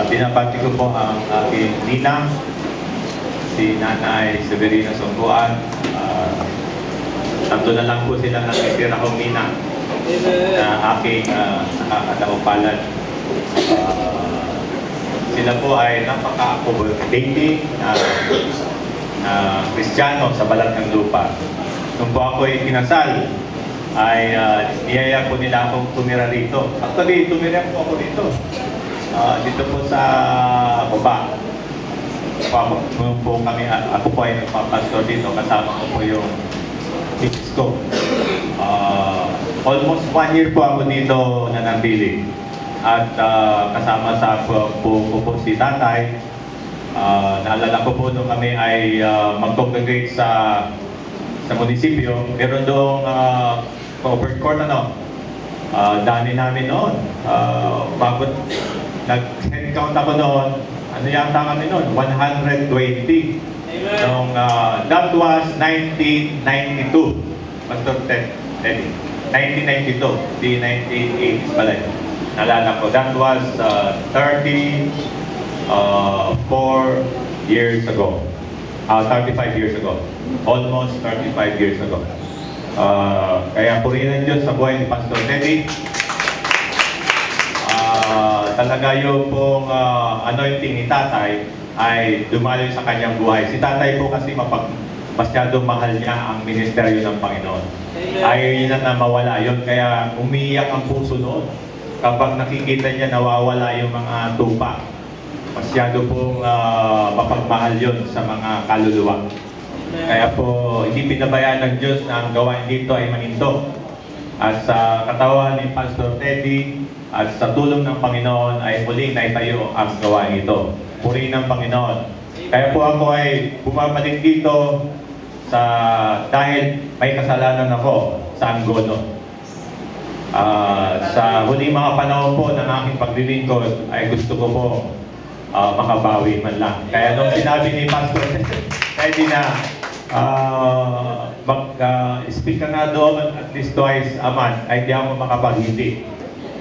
Binabati ko po ang aking ninang, si Nanay Severina Songguan. Tatlo na lang po sila nakitira kong ninang na aking nakakataupalad. Sila po ay napaka-accommodating na Kristiyano sa balat ng lupa. Nung po ako ay kinasal, ay niyaya po nila akong tumira rito. Actually, tumira po ako dito. Dito po sa baba. Ako po ay nagpapastor dito. Kasama ko po yung misis ko. Almost 1 year po ako dito nanambili. At kasama sa po si tatay. Naalala ko po nung kami ay mag-congregate sa munisipyo. Meron doong covered court dami namin noon. Bago nag-count ako noon, ano yata kami noon? 120. Nung, that was 1992. Pastor Teddy. 1992. Di 1980s pala yun. Nalala ko. That was 34 years ago. 35 years ago. Almost 35 years ago. Kaya purihin ng Diyos sa buhay ni Pastor Teddy. Talaga yung pong anointing ni tatay ay dumaloy sa kanyang buhay. Si tatay po kasi masyadong mahal niya ang ministeryo ng Panginoon. Ayaw niya na mawala yun. Kaya umiiyak ang puso noon. Kapag nakikita niya nawawala yung mga tupa. Masyado pong mapagmahal yun sa mga kaluluwa. Kaya po, hindi pinabayaan ng Diyos na ang gawain dito ay maninto. At sa katawan ni Pastor Teddy at sa tulong ng Panginoon ay muling naitayo ang gawain ito. Purihin ng Panginoon. Kaya po ako ay bumabalik dito dahil may kasalanan ako sa Angono. Sa huling mga panahon po ng aking paglilingkod ay gusto ko po makabawi man lang. Kaya nung sinabi ni Pastor Teddy na mag-speak ka nga doon at least twice a month, ay di ako makapaghindi.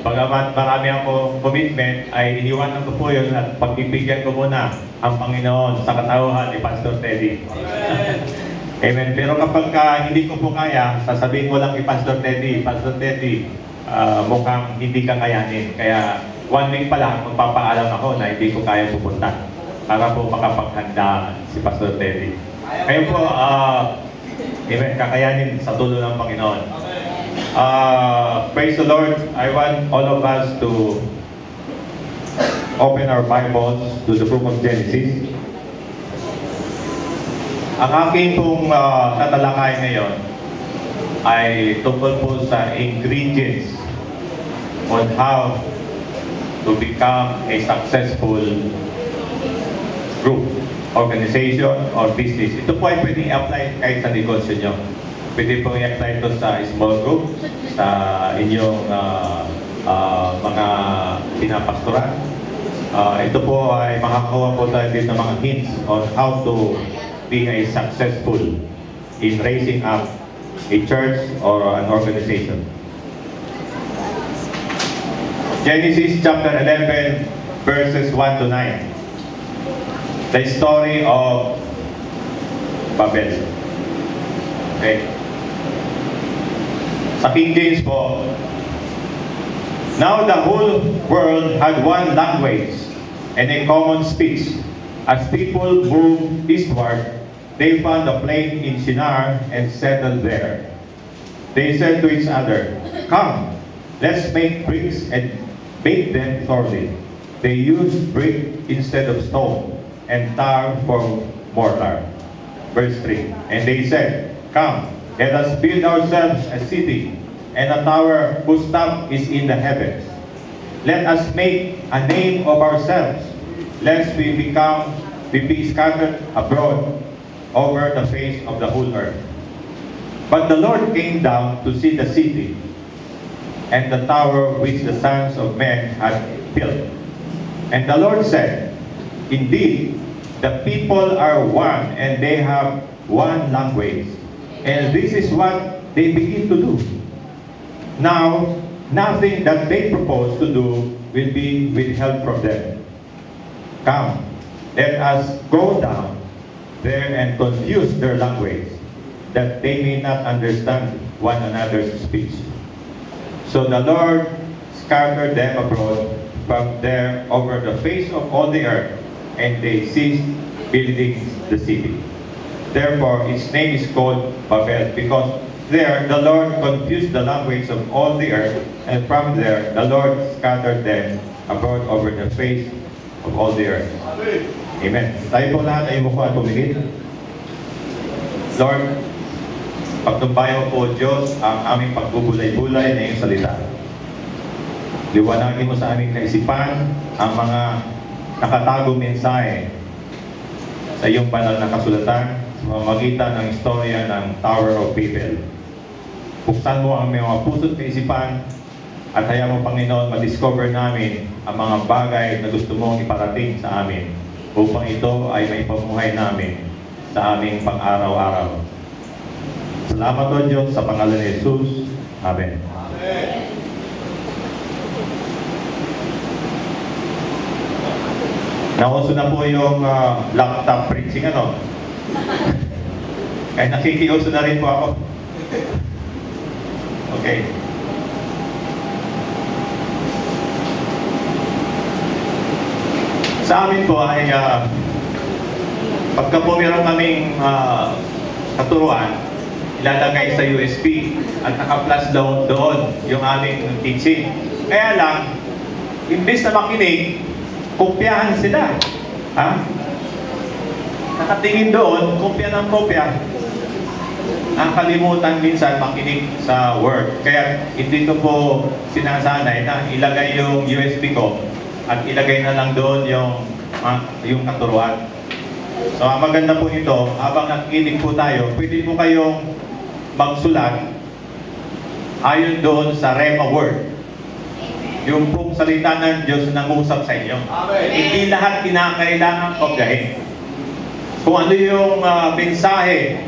Bagamat marami akong commitment, ay iniwanan ko po yun at pagbibigyan ko muna ang Panginoon sa katauhan ni Pastor Teddy. Amen. Pero kapag hindi ko po kaya, sasabihin ko lang kay Pastor Teddy, mukhang hindi ka kayanin. Kaya 1 week pa lang, magpapaalam ako na hindi ko kaya pupunta para po makapaghanda si Pastor Teddy. Kayo po, amen, kakayanin sa tulong ng Panginoon. Praise the Lord. I want all of us to open our Bibles to the book of Genesis. Ang aking pong tatalakay ngayon ay tungkol po sa ingredients on how to become a successful group, organization, or business. Ito po ay pwedeng i-apply kahit sa negosyo nyo. Pwede po i-apply ito sa small group, sa inyong mga pinapastoran. Ito po ay makakakuha po tayo din ng mga hints on how to be a successful in raising up a church or an organization. Genesis chapter 11 verses 1 to 9. The story of Babel. Okay. Sa King James po, now the whole world had one language and a common speech. As people moved eastward, they found a plain in Shinar and settled there. They said to each other, "Come, let's make bricks and bake them thoroughly." They used brick instead of stone and tar for mortar. Verse 3. And they said, "Come, let us build ourselves a city and a tower whose top is in the heavens. Let us make a name of ourselves, lest we be scattered abroad over the face of the whole earth." But the Lord came down to see the city and the tower which the sons of men had built. And the Lord said, "Indeed, the people are one and they have one language. And this is what they begin to do. Now, nothing that they propose to do will be withheld from them. Come, let us go down there and confuse their language, that they may not understand one another's speech. So the Lord scattered them abroad from there over the face of all the earth, and they ceased building the city. Therefore, its name is called Babel, because there the Lord confused the language of all the earth, and from there the Lord scattered them abroad over the face of all the earth. Amen. Tayo po lahat ay mukha at tumingin. Lord, pagtumbayan po, Diyos, ang aming pagbubulay-bulay na iyong salita. Liwanagin mo sa aming kaisipan ang mga nakatagong mensahe sa iyong banal na kasulatan sa pamamagitan ng istorya ng Tower of Babel. Buksan mo ang mga puso at kaisipan at hayaan mo, Panginoon, ma-discover namin ang mga bagay na gusto mong iparating sa amin upang ito ay maipamuhay namin sa aming pang-araw-araw. Salamat, O Diyos, sa pangalan ni Jesus. Amen. Amen. Nauso na po yung laptop preaching, ano? Kaya nakikiuso na rin po ako. Okay. Sa amin po ay pagka po meron kaming katuruan, ilalagay sa USB at naka-flash doon yung aming teaching. Kaya lang, imbis na makinig, kopyahan sila. Ha? Nakatingin doon, kopya ng kopya. Nakakalimutan minsan makinig sa Word. Kaya hindi ko po sinasanay na ilagay yung USB ko at ilagay na lang doon yung katuruan. So, ang maganda po nito, habang nakikinig po tayo, pwede po kayong magsulat ayon doon sa Rhema Word. Yung pong salita ng Diyos na nangusap sa inyo. Amen. Hindi lahat kinakailangan kopyahin. Kung ano yung mensahe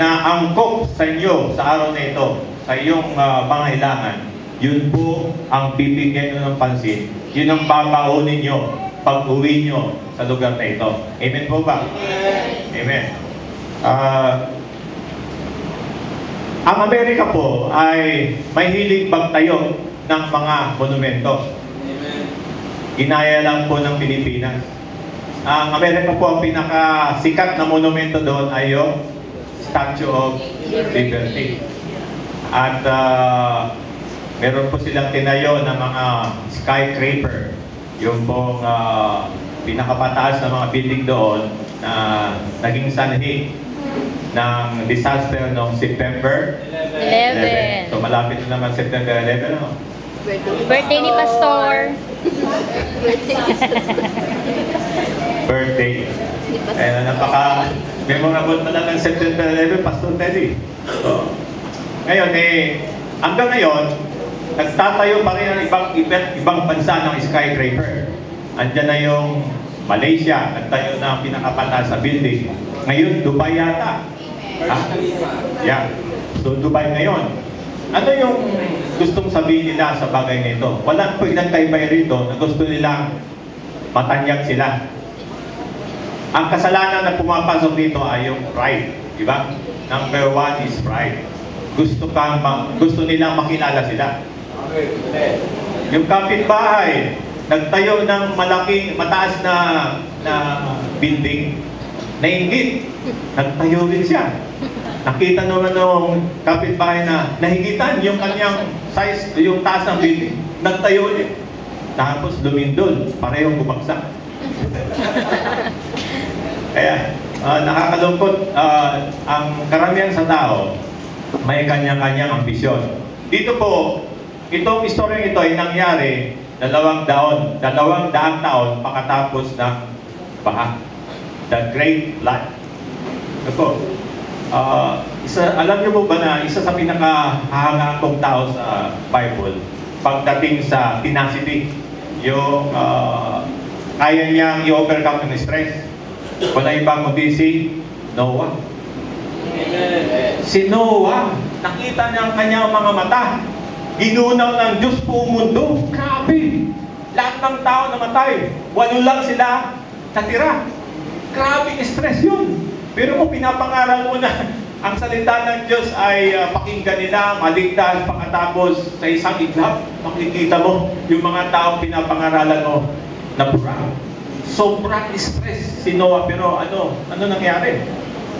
na angkop sa inyo sa araw na ito, sa iyong pangailangan, yun po ang bibigyan nyo ng pansin. Yun ang babaunin nyo pag uwi nyo sa lugar na ito. Amen po ba? Amen. Ang Amerika po ay mahilig magtayo ng mga monumento. Ginaya lang po ng Pilipinas. Ang Amerika po, ang pinakasikat na monumento doon ay yung Statue of Liberty. At meron po silang tinayo ng mga skyscraper. Yung pong pinakapataas na mga building doon na naging sanhi ng disaster noong September 11. So malapit na naman September 11, no? Birthday ni Pastor. Birthday. Kaya napaka-memorable pa lang ng September 11, Pastor Teddy. So, ngayon, hanggang ngayon, nagtatayo pa rin ang ibang bansa ng skyscraper. Andiyan na yung Malaysia, nagtayo na ang pinakapataas sa building. Ngayon, Dubai yata. Yeah. So, Dubai ngayon. Ano yung gustong sabihin nila sa bagay nito? Walang pinagkaibay rito na gusto nilang matanyag sila. Ang kasalanan na pumapasok dito ay yung pride. Diba? Number one is pride. Gusto nilang makilala sila. Yung kapitbahay, nagtayo ng malaking, mataas na building, nainggit. Nagtayo rin siya. Nakita naman ng kapitbahay na nahigitan yung kanyang size, yung taas ng building. Nagtayo ulit. Tapos lumindol, parehong bumagsak. Kaya nakakalungkot, ang karamihan sa tao may kanya-kanyang ambisyon. Dito po, itong istoryang ito ay nangyari 200 taon pagkatapos ng baha. The Great Flood. Ito po. Alam niyo po ba na isa sa pinakahahangakong tao sa Bible pagdating sa tenacity, yung kaya niyang i-overcome ng stress. Wala ibang kundi si Noah. Si Noah, nakita niya ang kanyang mga mata. Ginunaw ng Diyos buong mundo. Grabe! Lahat ng tao namatay. 8 lang sila natira. Grabe stress yun. Pero kung pinapangaral mo na ang salita ng Diyos ay pakinggan nila, maligtas, pagkatapos sa isang iglap, makikita mo yung mga taong pinapangaralan mo na pura. Sobrang stress si Noah. Pero ano nangyari?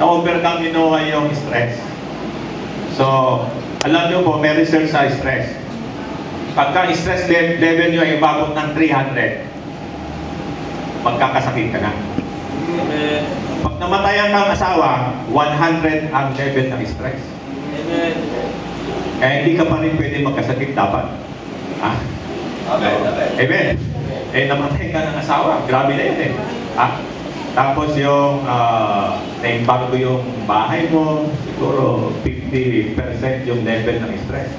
Na-overcome ni Noah yung stress. So, alam nyo po, may research sa stress. Pagka stress level nyo ay umabot ng 300, magkakasakit ka na. Pag namatayan kang asawa, 100 ang level ng stress. Amen. Kaya hindi ka pa rin pwede magkasakit dapat. Ha? Amen. Namatay ka ng asawa. Grabe na yun Tapos yung naimbago yung bahay mo, siguro 50% yung level ng stress.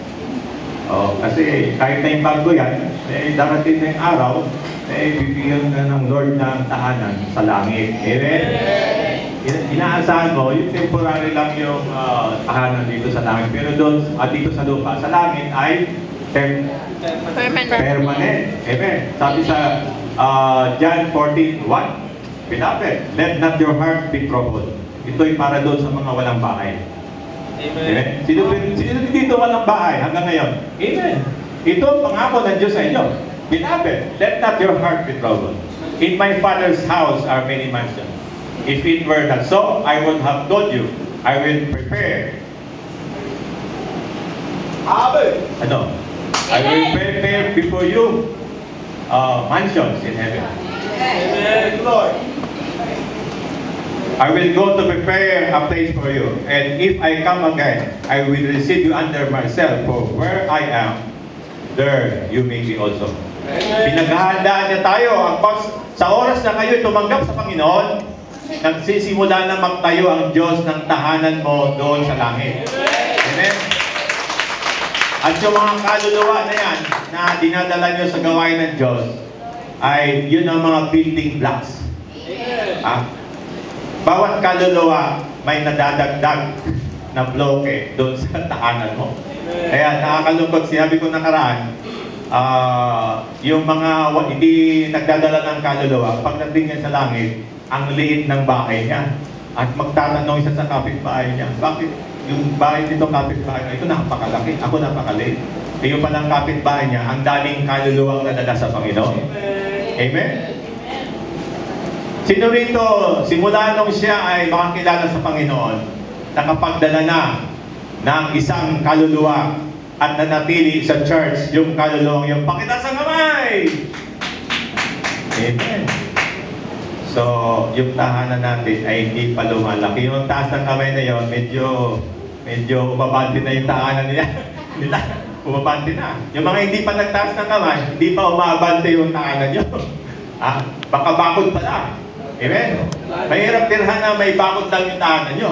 Kasi kahit naimbago yan, darating na yung araw, bibigyan ka ng Lord ng tahanan sa langit. Amen? Inaasahan mo, yung temporary lang yung tahanan dito sa langit. Pero doon, dito sa lupa, sa langit ay permanent. Amen. Sabi sa John 14:1, Beloved, let not your heart be troubled. Ito'y para doon sa mga walang bahay. Amen. Sino dito walang bahay hanggang ngayon? Amen. Ito ang pangako ng Diyos sa inyo. Beloved, let not your heart be troubled. In my Father's house are many mansions. If it were not so, I would have told you. I will prepare. I will prepare before you mansions in heaven. Amen, Lord. I will go to prepare a place for you. And if I come again, I will receive you under myself. For where I am, there you may be also. Pinaghahandaan niya tayo. Sa oras na kayo tumanggap sa Panginoon, nagsisimula na magtayo ang Diyos ng tahanan mo doon sa langit. Amen? At yung mga kaluluwa na yan, na dinadala nyo sa gawain ng Diyos, ay yun ang mga building blocks. Bawat kaluluwa may nadadagdag na bloke doon sa tahanan mo. Kaya nakakalungkot, sinabi ko nakaraan, yung mga hindi nagdadala ng kaluluwa, pagdating niya sa langit, ang liit ng bahay niya. At magtatanong isa sa kapitbahay niya, bakit yung bahay nito kapitbahay niya, ito napakalaki, ako napakaliit. Yung palang kapitbahay niya, ang daming kaluluwang nadala sa Panginoon. Amen? Sino rito, simula nung siya ay makakilala sa Panginoon, nakapagdala na ng isang kaluluwa at nanatili sa church yung kaluluwang yung pakitaas ang kamay. Amen. So, yung tahanan natin ay hindi pa lumalaki. Yung taas ng kamay na yun, medyo umabante na yung tahanan nila. Umabante na. Yung mga hindi pa nagtaas ng kamay, hindi pa umabante yung tahanan nyo. Baka bakod pa lang. Amen? Mahirap tirhan na may bakod lang yung tahanan nyo.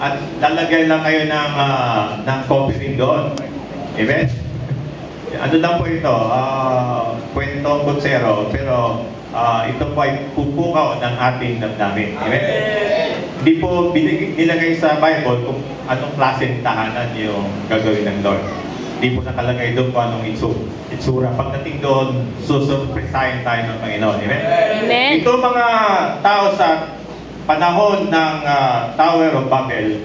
At lalagay lang kayo ng covering doon. Amen? Ano lang po ito? Kwentong kutsero. Pero ito po ay pupukaw ng ating damdamin. Amen? Hindi po nilagay sa Bible kung anong klaseng tahanan yung gagawin ng Lord. Hindi po nakalagay doon kung anong itsura. Pagdating doon, susurpresahin tayo ng Panginoon. Amen? Amen. Ito mga tao sa panahon ng Tower of Babel,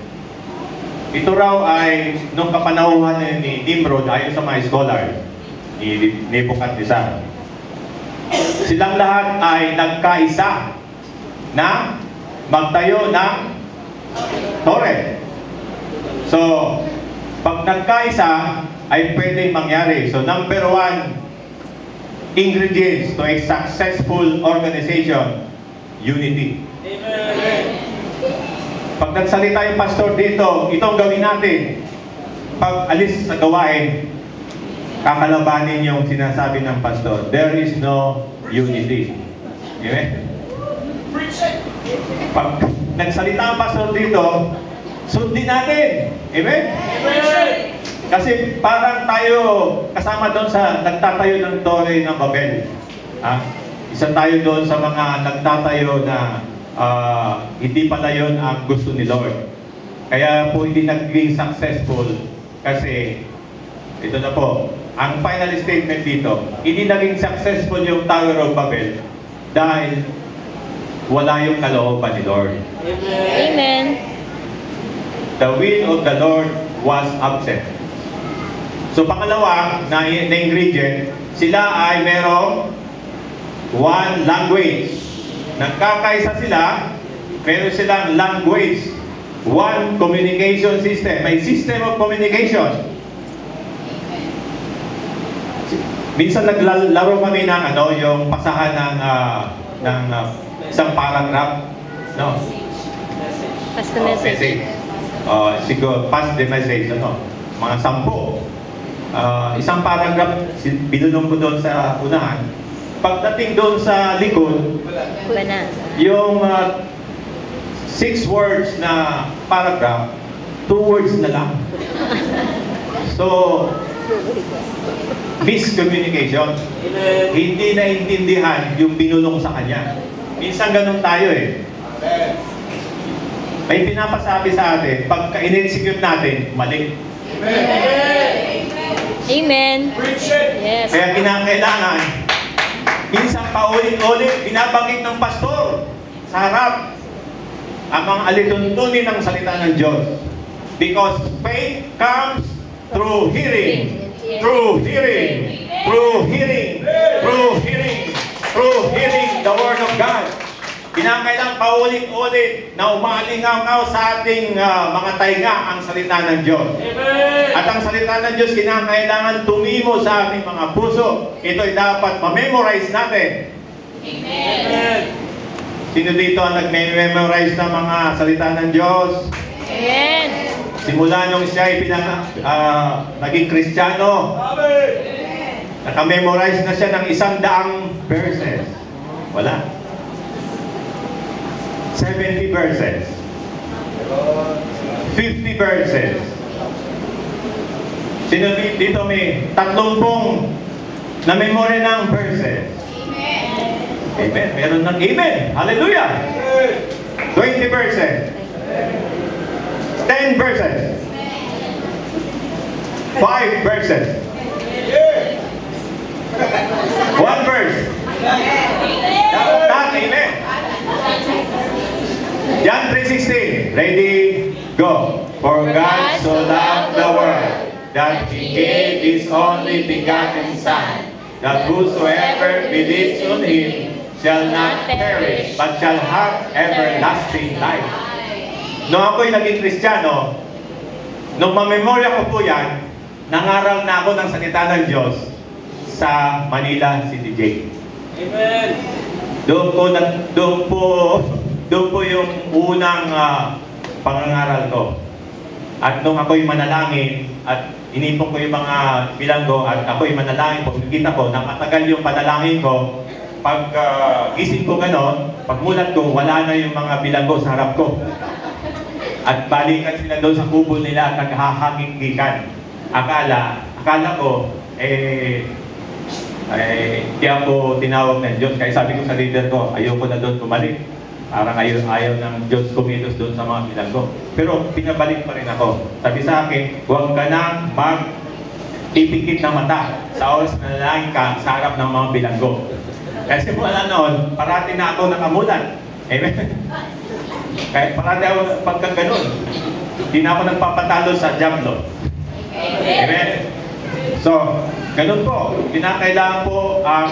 ito raw ay nung kapanahuhan ni Nimrod ayon sa mga scholar ni Nebuchadnezzar. Silang lahat ay nagkaisa na magtayo ng tore. So, pag nagkaisa ay pwedeng mangyari. So, number 1 ingredients to a successful organization, unity. Amen. Pag nagsalita yung pastor dito, itong gawin natin. Pag alis sa gawain, kakalabanin yung sinasabi ng pastor. There is no unity. Amen? Pag nagsalita ang pastor dito, sundin natin. Amen? Amen. Kasi parang tayo kasama doon sa nagtatayo ng Tore ng Babel. Isa tayo doon sa mga nagtatayo na hindi pala yun ang gusto ni Lord. Kaya po hindi naging successful kasi ito na po, ang final statement dito, hindi naging successful yung Tower of Babel dahil wala yung kalooban ni Lord. Amen. The will of the Lord was absent. So pangalawa na ingredient, sila ay merong one language. Nagkakaisa sila, meron silang language. One communication system. May system of communication. Minsan naglalaro kami ng yung pasahan ng isang paragraph, no? Pass the message. Siguro pass the message, mga 10. Isang paragraph binulong ko doon sa unahan. Pagdating doon sa likod, Banasa. yung 6 words na paragraph, 2 words na lang. So, miscommunication. Amen. Hindi naintindihan yung binulong sa kanya. Minsan ganun tayo eh. May pinapasabi sa atin, pagka in-execute natin, mali. Amen. Preach it. Yes. Kaya kinakailangan, minsan paulit-ulit, binabanggit ng pastor sa harap ang mga alituntunin ng salita ng Diyos. Because faith comes through hearing, through hearing, through hearing, through hearing, through hearing the Word of God. Kinakailangan paulit-ulit na umalingaw sa ating mga tainga ang salita ng Diyos. Amen. At ang salita ng Diyos kinakailangan tumimo sa ating mga puso. Ito'y dapat ma-memorize natin. Amen. Sino dito ang nag-memorize ng mga salita ng Diyos? Amen. Simula nung siya ay naging Kristiyano, Amen. naka-memorize na siya ng 100 verses. Wala. 70 verses. 50 verses. Sino dito may 30 na memory ng verses? Amen. Meron ng amen. Hallelujah. 20 verses. 10 verses. 5 verses. 1 verse. Not amen. John 3:16. Ready? Go. For God so loved the world that He gave His only begotten Son, that whosoever believes on Him shall not perish, but shall have everlasting life. Nung ako'y naging Kristiyano, nung mamemorya ko po yan, nangaral na ako ng salita ng Diyos sa Manila City Jail. Amen. Doon po yung unang pangangaral ko. At nung ako'y manalangin at inipon ko yung mga bilanggo at ako'y manalangin po, nakita ko, nakatagal yung panalangin ko. Pag gising ko ganon, pagmulat ko, wala na yung mga bilanggo sa harap ko. At balikan sila doon sa kubo nila at naghahangigikan. Akala ko, di ako tinawag ng Diyos. Kaya sabi ko sa leader ko, ayoko na doon kumalik. Parang ayaw ng Diyos kumilos doon sa mga bilanggo. Pero pinabalik pa rin ako. Sabi sa akin, huwag ka nang ipikit ng mata sa oras na nalangin ka sa harap ng mga bilanggo. Kasi wala noon, parati na ako nakamulat. Amen? Kahit parati ako pagka ganun, hindi na ako nagpapatalo sa Diablo. Amen? So, ganun po. Kinakailangan po ang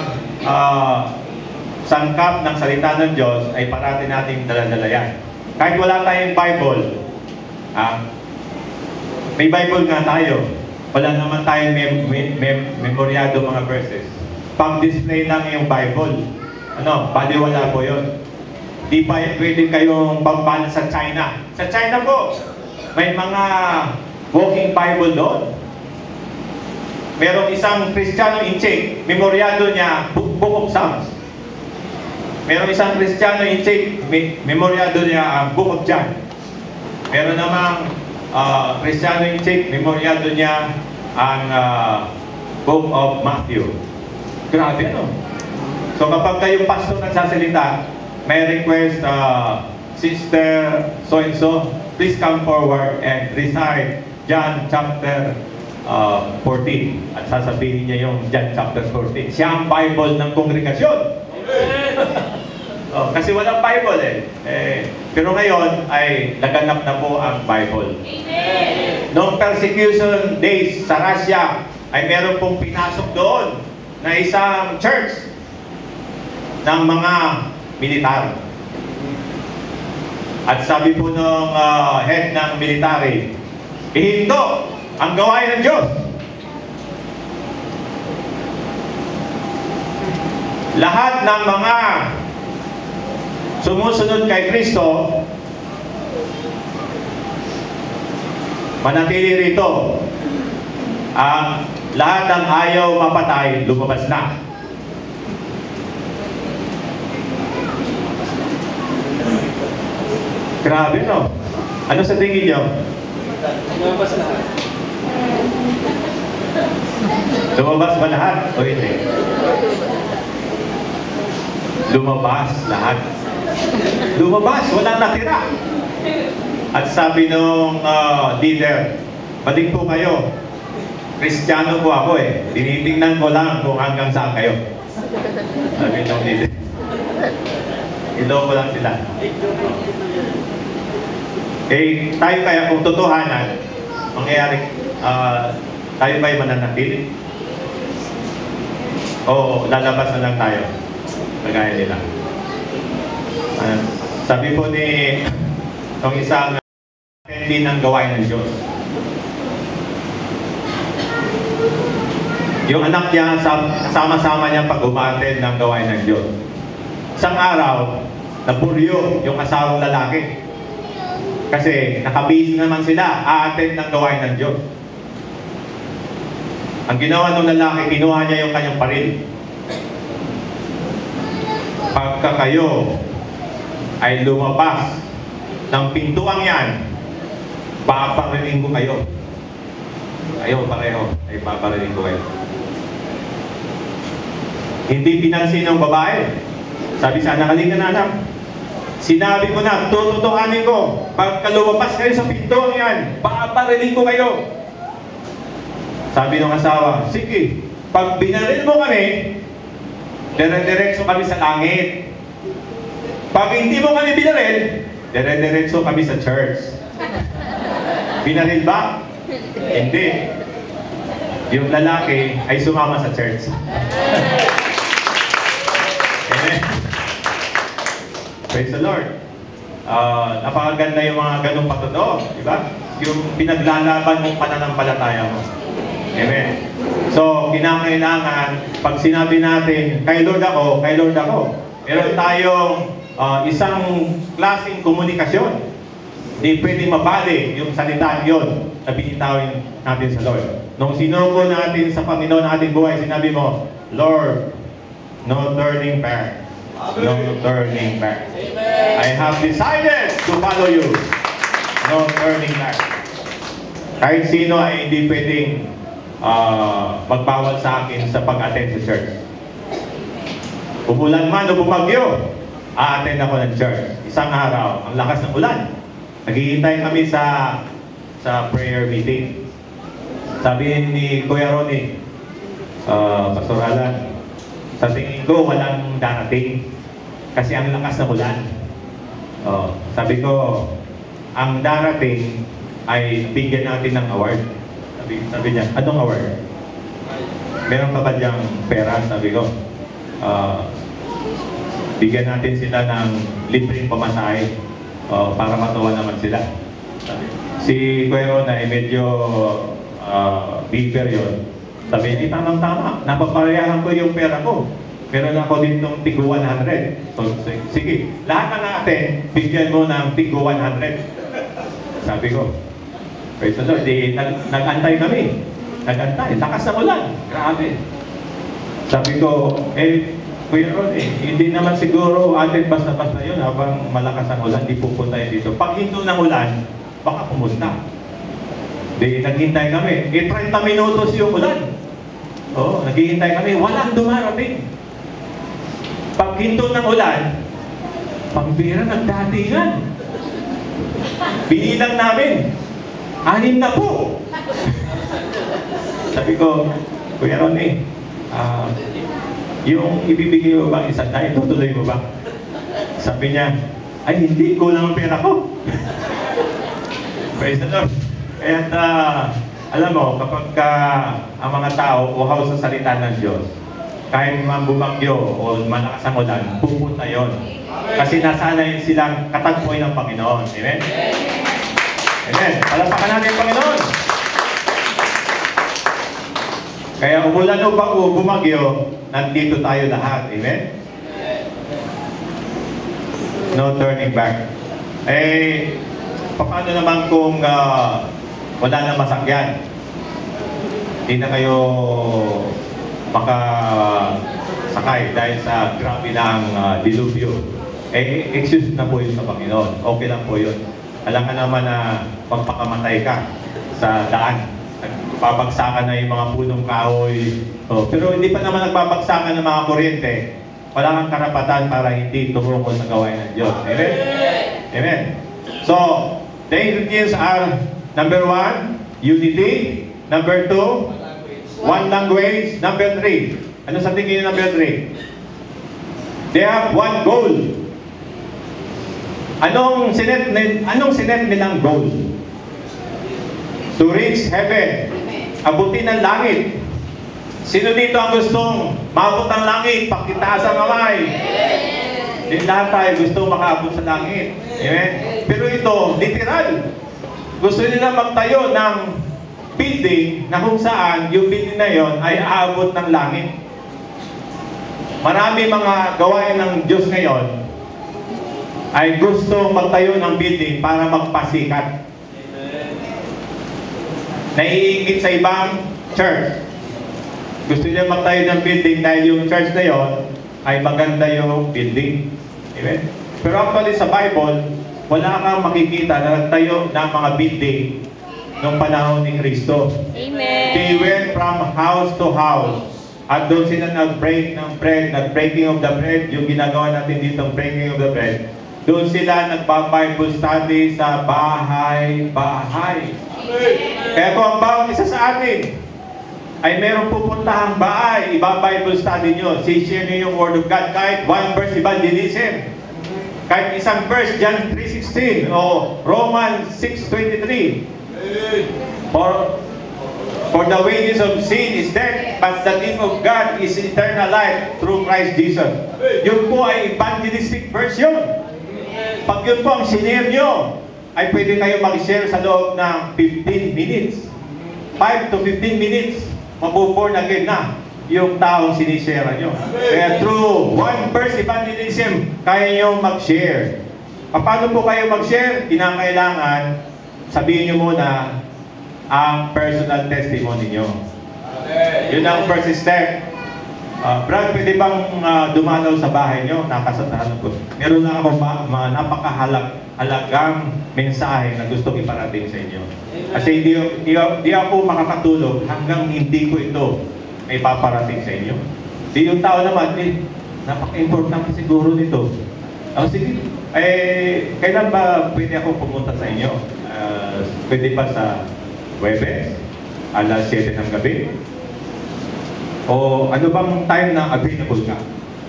sangkap ng salita ng Diyos ay parati nating dala-dala yan. Kahit wala tayong Bible, may Bible nga tayo. Wala naman tayong memoryado mga verses. Pang-display lang yung Bible. Baliwala po yun. Di pa pwede kayong pamban sa China. Sa China po, may mga walking Bible doon. Merong isang Kristiyano inchik, memoryado niya Book of Psalms. Merong isang Kristiyano inchik, memoryado niya ang Book of John. Meron namang Kristiyano inchik, memoryado niya ang Book of Matthew. Grabe, So kapag kayong pastor nagsasalita, may request, Sister so-and-so, please come forward and recite John chapter 14. At sasabihin niya yung John chapter 14. Siya ang Bible ng kongregasyon. Oh, kasi walang Bible pero ngayon ay naganap na po ang Bible. Noong persecution days sa Russia, ay meron pong pinasok doon na isang church ng mga militar. At sabi po ng head ng military, ihinto ang gawain ng Diyos. Lahat ng mga sumusunod kay Kristo, manatili rito. Ang lahat ng ayaw mapatay, lumabas na. Grabe, no? Ano sa tingin niyo? Lumabas lahat. Lumabas ba lahat? O hindi? Lumabas lahat. Lumabas, walang natira. At sabi nung leader, balik po kayo. Kristiyano po ako Tinitingnan ko lang kung hanggang saan kayo. Sabi nung leader. Iloko lang sila. Tayo kaya kung totohanan, mangyayari, tayo ba'y mananatili? O lalabas na lang tayo? Kagaya nila. Sabi po ni itong isang hindi ng gawain ng Diyos. Yung anak niya, sama-sama niya pag-umaten ng gawain ng Diyos. Isang araw, naburyo yung asawang lalaki. Kasi nakabihis naman sila, a-attend ng gawain ng Diyos. Ang ginawa ng lalaki, kinuha niya yung kanyang paril. Pagka kayo ay lumabas ng pintuang yan, paparinig ko kayo. Kayo pareho ay paparinig ko kayo. Hindi pinansin ng babae. Sabi sa anak, halika na anak. Sinabi ko na, tututuhanin ko. Pagka lumabas kayo sa pintuang yan, paparinig ko kayo. Sabi ng asawa, sige, pag binaril mo kami, dire-diretso kami sa langit. Pag hindi mo kami binaril, dire-diretso kami sa church. Binaril ba? Hindi. Yung lalaki ay sumama sa church. Amen. Praise the Lord. Napakaganda yung mga ganong patutuo, di ba? Yung pinaglalaban mong pananampalataya mo. Amen. So, kinakailangan, pag sinabi natin, kay Lord ako, meron tayong isang klaseng komunikasyon. Hindi pwede mabali yung salita yun na binitawin natin sa Lord. Nung sinuko natin sa Panginoon ating buhay, sinabi mo, Lord, no turning back. No turning back. I have decided to follow you. No turning back. Kahit sino ay hindi pwedeng magbawal sa akin sa pag-attend sa church. Umulan man o bumagyo, a-attend ako ng church. Isang araw, ang lakas ng ulan. Naghihintay kami sa prayer meeting. Sabi ni Kuya Ronnie, Pastor Alan, sa tingin ko walang darating kasi ang lakas ng ulan. Sabi ko, ang darating ay bigyan natin ng award. Sabi niya, anong award? Meron pa ba diyang pera? Sabi ko, bigyan natin sila ng libreng pamasahe para matuwa naman sila. Si Kuya Ron ay medyo bigger yun. Sabi niya, tamang-tama, napaparehahan ko yung pera ko. Meron ako ditong tigo 100. So, sige, lahat na natin, bigyan mo ng tigo 100. Sabi ko, praise the Lord, nag-antay kami. Nag-antay, lakas ng ulan. Grabe. Sabi ko, Kuya Ron, hindi naman siguro atin basta-basta yun habang malakas ang ulan, di pupunta yun dito. Pag hinto ng ulan, baka pumunta. Naghintay kami. 30 minutos yung ulan. Naghihintay kami, walang dumarating. Pag hinto ng ulan, pambira ng datingan. Binilang namin. 6 na po. Sabi ko, Kuya Ronnie, yung ibibigay mo bang isang tayo, tutuloy mo ba? Sabi niya, ay hindi, kulang ang pera ko. Praise the Lord. Kaya alam mo, kapag ang mga tao uhaw sa salita ng Diyos, kahit man bumagyo o malakas ang ulan, pupunta yon. Kasi nasanay silang katagpoy ng Panginoon. Amen? Amen. Palapakan natin ang Panginoon. Kaya umulan o bumagyo, nandito tayo lahat. Amen? No turning back. Paano naman kung wala na masakyan? Hindi na kayo makasakay dahil sa grabe na ang dilubyo. Excuse na po yun sa Panginoon. Okay lang po yun. Alam ka naman na magpakamatay ka sa daan. Nagbabagsakan na yung mga punong kahoy. Pero hindi pa naman nagbabagsakan ng mga kuryente. Wala kang karapatan para hindi tumungkol sa gawain ng Diyos. Amen? Amen. So, the ingredients are, number 1, unity. Number 2, one language. Number 3, ano sa tingin niyo number 3? They have one goal. Anong sinet nilang goal? To reach heaven. Abutin ang langit. Sino dito ang gustong maabot ang langit? Pakitaas ang kamay. Lahat tayo gusto makaabot sa langit. Amen? Pero ito, literal. Gusto nila magtayo ng building na kung saan yung building na yon ay aabot ng langit. Marami mga gawain ng Diyos ngayon ay gusto magtayo ng building para magpasikat. Naiingit sa ibang church. Gusto niya magtayo ng building dahil yung church na yon ay maganda yung building. Amen? Pero actually sa Bible, wala kang makikita na nagtayo ng mga building noong panahon ni Kristo. Amen. They went from house to house. At doon sila nag-break ng bread, nag-breaking of the bread, yung ginagawa natin dito, breaking of the bread. Doon sila nagpa-Bible study sa bahay-bahay. Kaya kung ang bawat isa sa atin ay merong pupuntahang bahay, iba-Bible study nyo, share nyo yung Word of God, kahit one verse evangelism, kahit isang verse, John 3:16 o Romans 6:23. For the wages of sin is death, but the gift of God is eternal life through Christ Jesus. Yun po ay evangelistic verse yun. Pag yun po ang sinare nyo, ay pwede kayo mag-share sa loob ng 15 minutes. 5 to 15 minutes, mabuborn again na yung taong sinishare nyo. Kaya through one verse evangelism, kaya nyo mag-share. Paano po kayo mag-share? Kinakailangan, sabihin nyo muna ang personal testimony nyo. Yun ang first step. Brad, pwede bang dumalaw sa bahay nyo? Nakasatahan ko. Meron na ako mga napakahalagang mensahe na gusto iparating sa inyo. Kasi di ako makakatulog hanggang hindi ko ito may paparating sa inyo. Di yung tao naman, napaka-importante siguro nito. Sige, kailan ba pwede ako pumunta sa inyo? Pwede ba sa Webes? Alas 7 ng gabi? O ano bang time na available ka?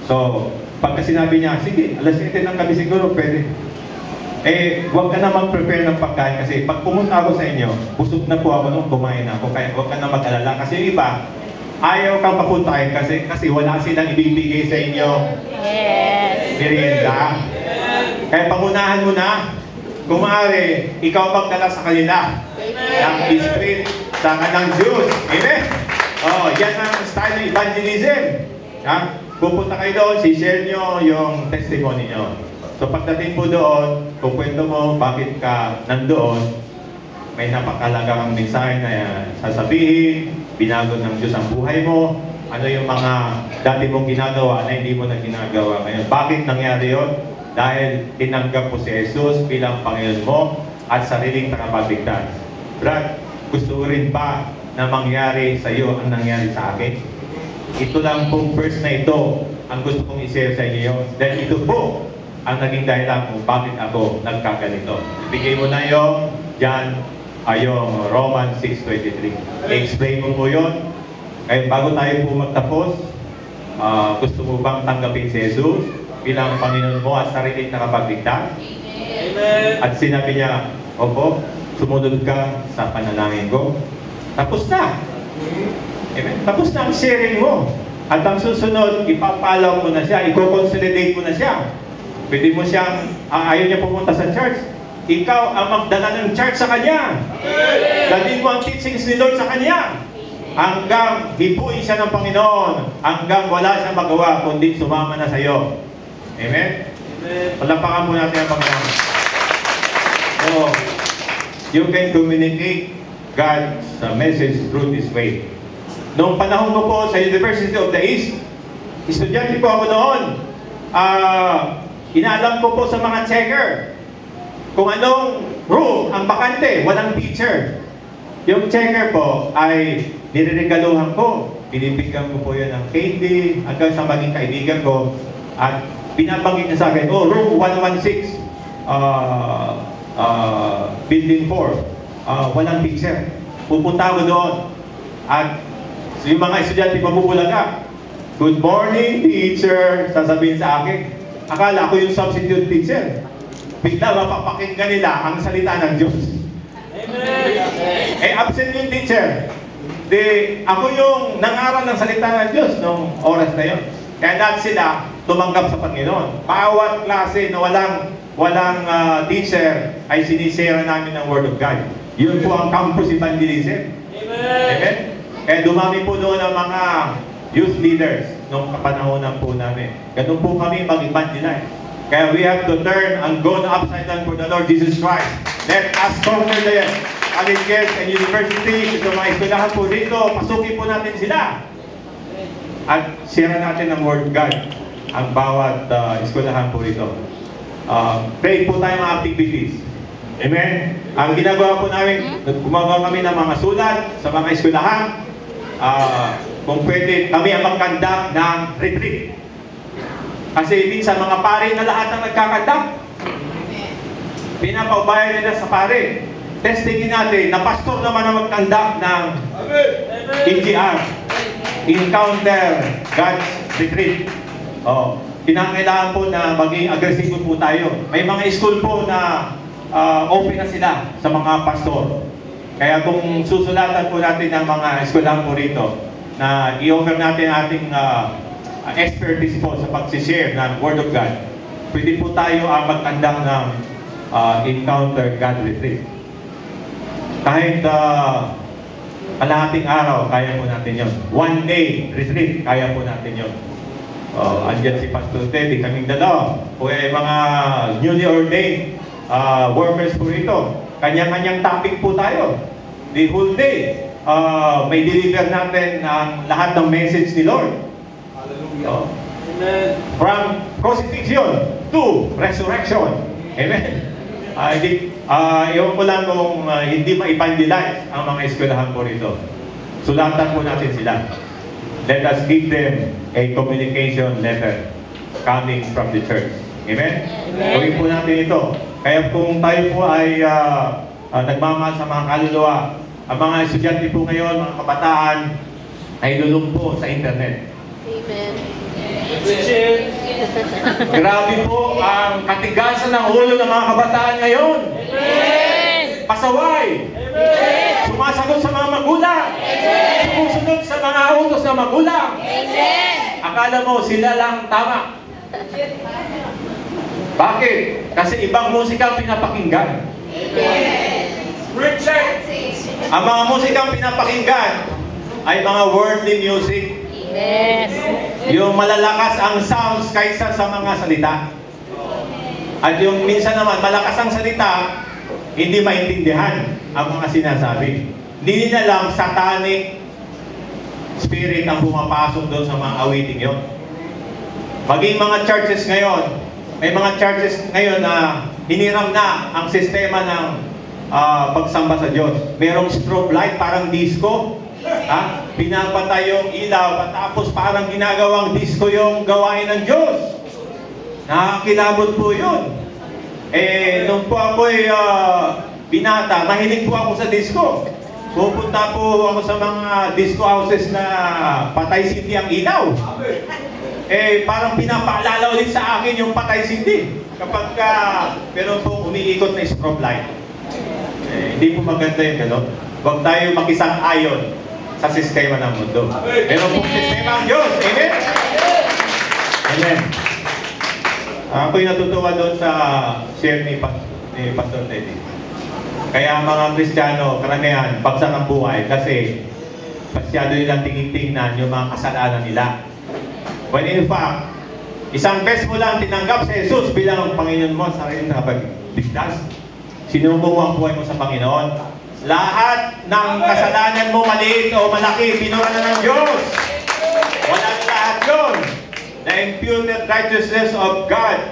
So, pagka sinabi niya, sige, alas 7 ng gabi siguro pwede. Huwag ka na mag-prepare ng pagkain kasi pag pumunta ako sa inyo, busog na po ako nung kumain ako. Kaya huwag ka na mag-alala. Kasi yung iba, ayaw kang papuntahin kasi wala silang ibibigay sa inyo. Yes. Merienda. Kaya pangunahan mo na. Kung maaari, ikaw magdala sa kanila ng Spirit sa kanang Diyos. Amen? Yan ang style ng evangelism. Pupunta kayo doon, share nyo yung testimony nyo. So pagdating po doon, kung kwento mo bakit ka nandoon, may napakalagang mensahe na sasabihin, binago ng Diyos ang buhay mo, ano yung mga dati mong ginagawa na hindi mo na ginagawa ngayon. Bakit nangyari yon? Dahil tinanggap mo si Jesus bilang Panginoon mo at sariling tagapagligtas. Brad, gusto mo rin ba na mangyari sa iyo ang nangyari sa akin? Ito lang pong verse na ito ang gusto kong i-share sa inyo. Dahil ito po ang naging dahilan kung bakit ako nagkaganito. Ibigay mo na yung John ay yung Romans 6:23. I-explain ko po yun. Kaya bago tayo po magtapos, gusto mo bang tanggapin si Jesus bilang Panginoon mo at sariling nakapagligtas? Amen. At sinabi niya, opo, sumunod ka sa panalangin ko. Tapos na. Amen. Tapos na ang sharing mo. At ang susunod, ipapalaw mo na siya, i-consolidate mo na siya. Pwede mo siyang, ayaw niya pumunta sa church. Ikaw ang magdala ng church sa kanya. Dalhin mo ang teachings ni Lord sa kanya. Hanggang hibuin siya ng Panginoon. Hanggang wala siyang magawa, kundi sumama na sa iyo. Amen? Amen. Palapakan po natin ang Panginoon. So, you can communicate God's message through this way. Noong panahon ko po sa University of the East, estudyante po ako noon. Inaalam ko po sa mga checker kung anong room ang bakante, walang teacher. Yung checker po ay nireregaluhan ko. Binibigyan ko po yun ng candy hanggang sa maging kaibigan ko. At binabanggit niya sa akin, oh, room 116, building 4, walang teacher. Pupunta ako doon. At yung mga estudyante mabubulaga, good morning, teacher, sasabihin sa akin. Akala ko yung substitute teacher. Bigla mapapakinggan nila ang salita ng Diyos. Amen. Absent yung teacher. Ako yung nangaral ng salita ng Diyos nung oras na yun. Kaya lahat sila tumanggap sa Panginoon. Bawat klase na walang teacher ay sinisera namin ng Word of God. Yun po ang campus evangelism. Amen. Amen? Kaya dumami po doon ang mga youth leaders nung kapanahonan po namin. Ganun po kami mag-evangelize. Kaya we have to turn and go upside down for the Lord Jesus Christ. Let us conquer the colleges and universities. Ito mga eskwelahan po dito, pasukin po natin sila. At share natin ang Word of God ang bawat eskwelahan po dito. Pray po tayo mga activities. Amen? Ang ginagawa po namin, gumagawa kami ng mga sulat sa mga eskwelahan. Kung pwede, kami ang mag-conduct ng retreat. Kasi minsan mga pare na lahat ang nagkakandak. Pinapaubayan nila sa pare. Testingin natin na pastor naman ang mag-conduct ng EGR. Encounter God's Retreat. Kinakailangan po na maging agresibo po tayo. May mga school po na open na sila sa mga pastor. Kaya kung susulatan po natin ng mga eskwelahan po rito, na i-offer natin ating expertise po sa pag-share ng Word of God, pwede po tayo mag-conduct ng Encounter God Retreat. Kahit kalahating araw, kaya po natin yun. One day retreat, kaya po natin yun. Andyan si Pastor Teddy, kaming dalawa. O mga newly ordained workers po rito. Kanya-kanyang topic po tayo. The whole day, may deliver natin ang lahat ng message ni Lord. Hallelujah. Amen. From crucifixion to resurrection. Amen. Iwan ko lang kung hindi ma-evangelize ang mga eskwelahan po rito. Sulatan po natin sila. Let us give them a communication letter coming from the church. Amen? Gawin po natin ito. Kaya kung tayo po ay nagmamahal sa mga kaluluwa, ang mga estudyante po ngayon, mga kabataan, ay lulong po sa internet. Amen. Grabe po ang katigasan ng ulo ng mga kabataan ngayon. Amen. Pasaway. Amen. Sumasagot sa mga magulang. Amen. Sumusunod sa mga utos ng magulang. Amen. Akala mo sila lang tama. Bakit? Kasi ibang musika ang pinapakinggan. Ang mga musika ang pinapakinggan ay mga worldly music. Yes. Yung malalakas ang sounds kaysa sa mga salita. At yung minsan naman, malakas ang salita, hindi maintindihan ang mga sinasabi. Hindi nila lang satanic spirit ang pumapasok doon sa mga awiting yon. Maging mga churches ngayon, may mga churches ngayon na hiniram na ang sistema ng pagsamba sa Diyos. Merong strobe light, parang disco. Pinapatay yung ilaw, tapos parang ginagawang disco yung gawain ng Diyos. Nakakilabot po yun. Nung po ako'y binata, mahilig po ako sa disco. Pupunta po ako sa mga disco houses na patay sindi ang ilaw. Eh, parang pinapaalala ulit sa akin yung patay sindi. Kapag meron po umiikot na strobe light. Eh, hindi po maganda yung gano'n. Huwag tayo makisang-ayon sa sistema ng mundo. Meron pong sistema ang Diyos. Amen? Amen. Ako'y natutuwa doon sa share ni Pastor Teddy. Kaya mga Kristiyano, karamihan, bagsak ang buhay kasi masyado nilang tingin-tingnan yung mga kasalanan nila. When in fact, isang beses mo lang tinanggap si Jesus bilang Panginoon mo sa sarili na pagligtas. Sinubo mo ang buhay mo sa Panginoon. Lahat ng kasalanan mo, maliit o malaki, binura na ng Diyos. Wala na lahat yun. The imputed righteousness of God,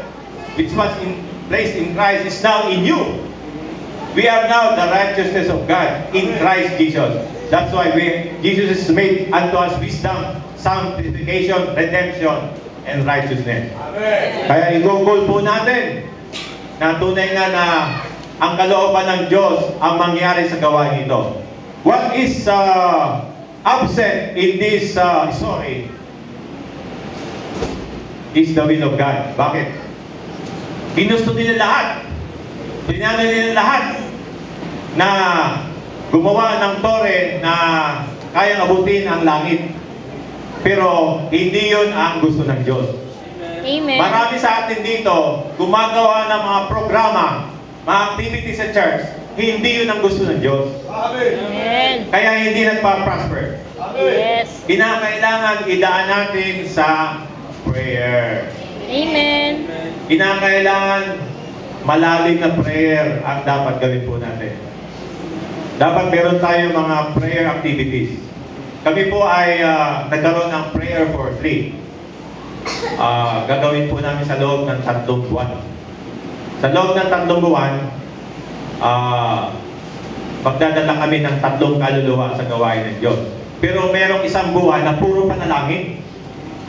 which was placed in Christ, is now in you. We are now the righteousness of God in Christ Jesus. That's why Jesus is made unto us wisdom, sanctification, redemption, and righteousness. Amen. Kaya i-google po natin na tunay nga na ang kalooban ng Diyos ang mangyari sa gawain ito. What is absent in this story is the will of God. Bakit? Ginusto nila lahat. Pinano nila lahat na gumawa ng tore na kayang abutin ang langit. Pero hindi yun ang gusto ng Diyos. Amen. Marami sa atin dito gumagawa ng mga programa, mga activities sa church. Hindi yun ang gusto ng Diyos. Amen. Kaya hindi nagpa-prosper. Yes. Kinakailangan idaan natin sa prayer. Amen. Kinakailangan malalim na prayer ang dapat gawin po natin. Dapat meron tayo mga prayer activities. Kami po ay nagkaroon ng prayer for 3. Gagawin po namin sa loob ng 3 buwan. Sa loob ng 3 buwan, magdadala kami ng 3 kaluluwa sa gawain ng Diyos. Pero merong isang buwan na puro panalangin.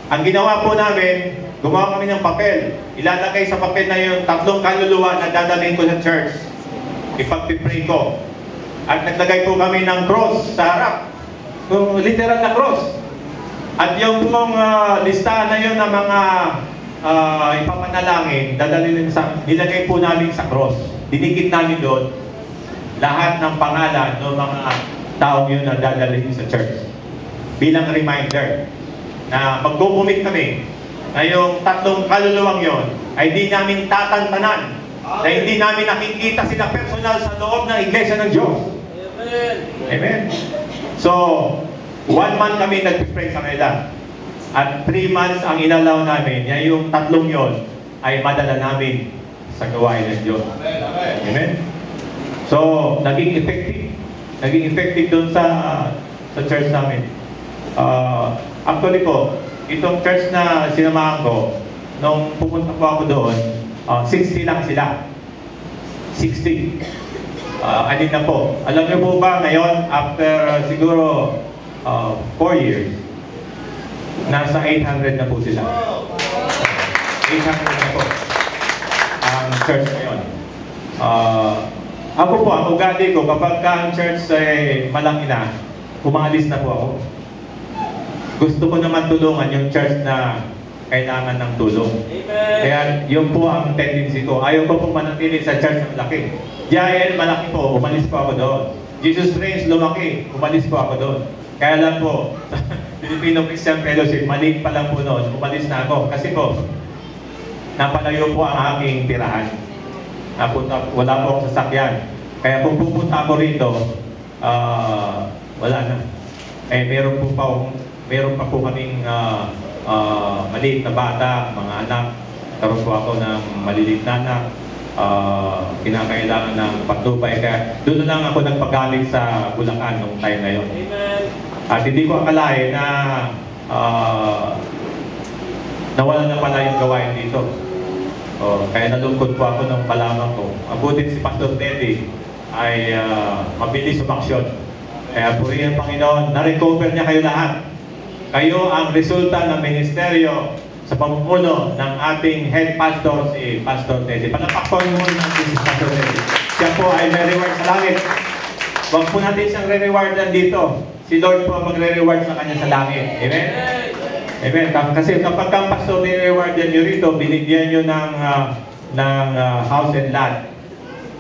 Ang ginawa po namin, gumawa kami ng papel. Ilalagay sa papel na yung 3 kaluluwa na dadalhin ko sa church. Ipagpipray ko. At naglagay po kami ng cross sa harap. Literal na cross. At yung pong listahan na yun ng mga ipapanalangin, nilagay po namin sa cross. Dinikit namin doon lahat ng pangalan ng mga taong yun na dadalhin sa church. Bilang reminder na magkukumit kami na yung 3 kaluluwang yon ay di namin tatantanan, na hindi namin nakikita sila personal sa loob ng iglesia ng Diyos. Amen. Amen. So, 1 month kami nag-pray sa kanila. At 3 months ang inalaw namin, yung 3 yon ay madala namin sa gawain ng Diyos. Amen. So, naging effective. Naging effective doon sa church namin. Actually po, itong church na sinamahan ko, nung pumunta po ako doon, 60 lang sila. 60. Alin na po. Alam niyo po ba ngayon, after siguro 4 years, nasa 800 na po sila. 800 na po ang church ngayon. Ako po, ang ugali ko, kapag ang church ay malaki na, umaalis na po ako. Gusto ko naman tulungan yung church na kailangan ng tulong. Amen. Kaya yun po ang tendency ko. Ayaw ko pong manatili sa church na malaki. Jael, malaki po, umalis po ako doon. Jesus Reigns, lumaki, umalis po ako doon. Kaya lang po, sa Filipino Christian Fellowship, maliit pa lang po noon, umalis na ako. Kasi po, napalayo po ang aking tirahan. Wala po akong sasakyan. Kaya kung pupunta ako rito, wala na. Eh, meron pa po kaming maliit na bata, mga anak. Karoon po ako ng maliliit na anak. Kinakailangan ng patubay. Kaya doon lang ako nagpagaling sa Bulacan nung time na yun. Amen. At hindi ko akalain na nawala na pala yung gawain dito. Kaya nalungkot po ako nung malaman ko. Abutin si Pastor Teddy ay mabilis umaksyon. Kaya purihin ang Panginoon, na-recover niya kayo lahat. Kayo ang resulta ng ministeryo sa pamumuno ng ating head pastor, si Pastor Teddy. Palapakpan mo natin si Pastor Teddy. Siya po ay may reward sa langit. Huwag po natin siyang re-rewardan dito. Si Lord po magre-reward sa kanya sa langit. Amen? Amen. Kasi kapag ang pastor ni-rewardan nyo rito, binigyan nyo ng house and lot,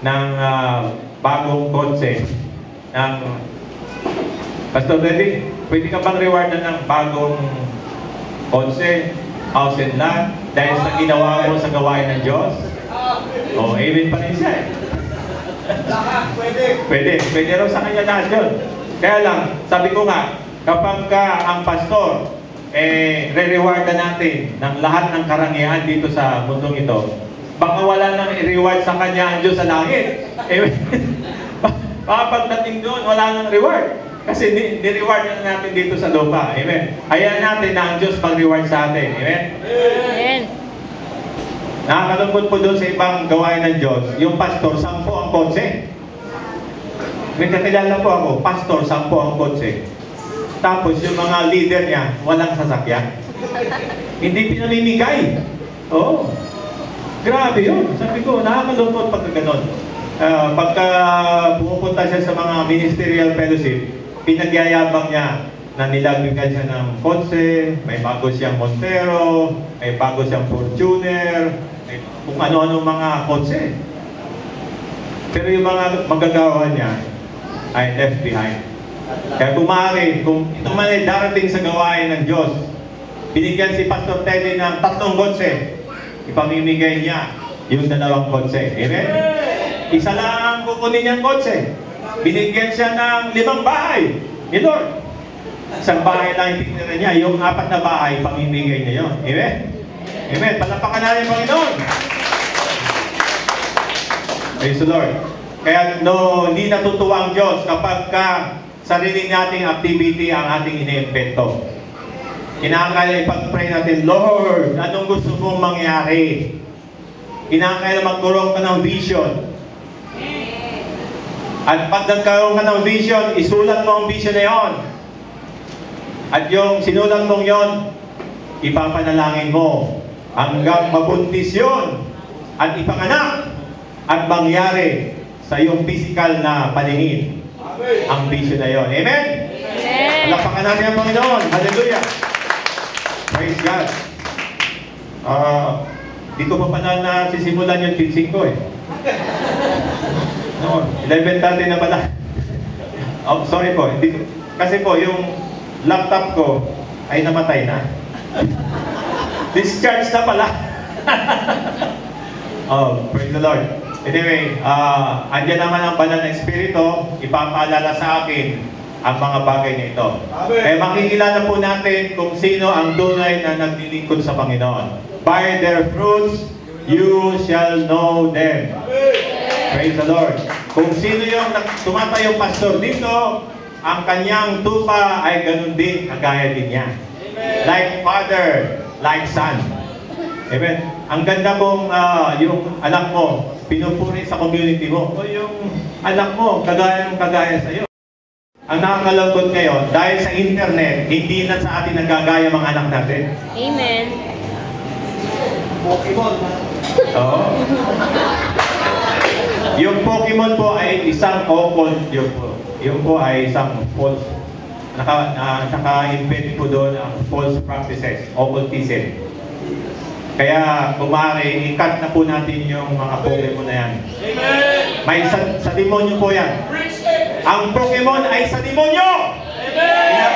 ng bagong kotse, ng Pastor Teddy, pwede ka bang rewardan ng bagong kotse, house and lot, dahil sa ginawa mo sa gawain ng Diyos? Oh, amen pa rin siya. Pwede raw sa kanya lahat yun. Kaya lang, sabi ko nga, kapag ang pastor, re-rewardan natin ng lahat ng karangyaan dito sa mundong ito, baka wala nang i-reward sa kanya ang Diyos sa langit. Amen. Baka pagdating doon, wala nang reward. Kasi ni-reward na natin dito sa lupa. Amen. Hayaan natin na ang Diyos mag-reward sa atin. Amen. Amen. Nakakalungkot po doon sa ibang gawain ng Diyos, yung pastor, 10 ang kotse. May kakilala po ako, pastor, 10 ang kotse. Tapos yung mga leader niya, walang sasakyan. Hindi pinamimigay. Oo. Grabe yun. Sabi ko, nakakalungkot pagka ganon. Pagka pumupunta siya sa mga ministerial fellowship, pinagyayabang niya na nilagyan siya ng kotse, may bago siyang Montero, may bago siyang Fortuner, may kung ano-ano mga kotse. Pero yung mga magagawa niya ay left behind. Kaya kung maaari, kung ito man ay darating sa gawain ng Diyos, binigyan si Pastor Teddy ng 3 kotse, ipamimigay niya yung 2 kotse. Amen? Isa lang ang kukunin niyang kotse. Binigyan siya ng 5 bahay ni Lord. Isang bahay lang itinira niya, yung 4 na bahay, pamimigay niya yun. Amen? Amen. Palapakan natin, Panginoon. Praise the Lord. Kaya hindi natutuwa ang Diyos kapag sarili nating activity ang ating iniimbento. Kinakailangan ipag-pray natin, Lord, anong gusto mong mangyari? Kinakailangan magkaroon ka ng vision. At pag nagkaroon ka ng vision, isulat mo ang vision na yon. At yung sinulat mong yon, ipapanalangin mo hanggang mabuntis yun at ipanganak at mangyari sa iyong physical na paningin ang vision na yon. Amen? Amen. Palapakan natin ang Panginoon. Hallelujah. Praise God. Di ko pa pala nasisimulan yung teaching ko eh. No, 11:30 na pala. Oh, sorry po. Kasi po, yung laptop ko ay namatay na. Discharge na pala. Oh, praise the Lord. Anyway, andyan naman ang banal na espiritu, ipapaalala sa akin ang mga bagay na ito. Kaya makikilala po natin kung sino ang tunay na naglilingkod sa Panginoon. By their fruits, you shall know them. Praise the Lord. Kung sino yung tumatayong pastor dito, ang kanyang tupa ay ganun din, kagaya din niya. Like father, like son. Amen. Ang ganda mong yung anak mo, pinupuri sa community mo. O yung anak mo, kagaya sa iyo. Ang nakakalungkot ngayon, dahil sa internet, hindi na sa atin nagagaya mga anak natin. Amen. Pokemon. Oo. Yung Pokemon po ay isang occult. Yung po ay isang false. Naka-invent po doon ang false practices, occultism. Kaya kung maaari, i-cut na po natin yung mga Pokemon na yan. Amen. May sa demonyo po yan. Ang Pokemon ay sa demonyo!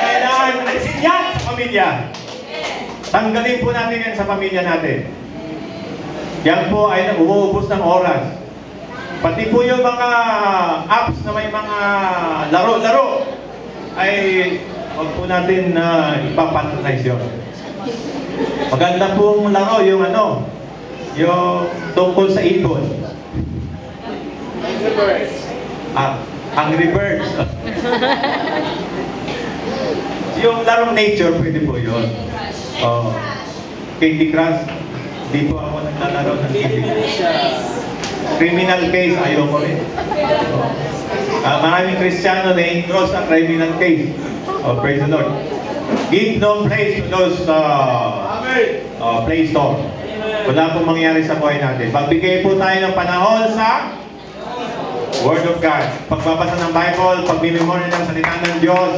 Kailangan alisin yan sa pamilya. Tanggalin po natin yan sa pamilya natin. Yan po ay umuubos ng oras. Pati po yung mga apps na may mga laro-laro ay huwag po natin ipapatronize yun. Maganda pong laro yung yung tungkol sa ibon. Angry Birds. Yung larong nature, pwede po yun. Candy Crush. Di po ako naglalaro ng Candy Crush. Criminal case, ayoko rin. Maraming Kristiyano na engross sa criminal case. Praise the Lord. Give no place to those Play Store. Wala pong mangyari sa buhay natin. Pagbigay po tayo ng panahon sa Word of God. Pagbabasa ng Bible, pagmimemorya ng salita ng Diyos,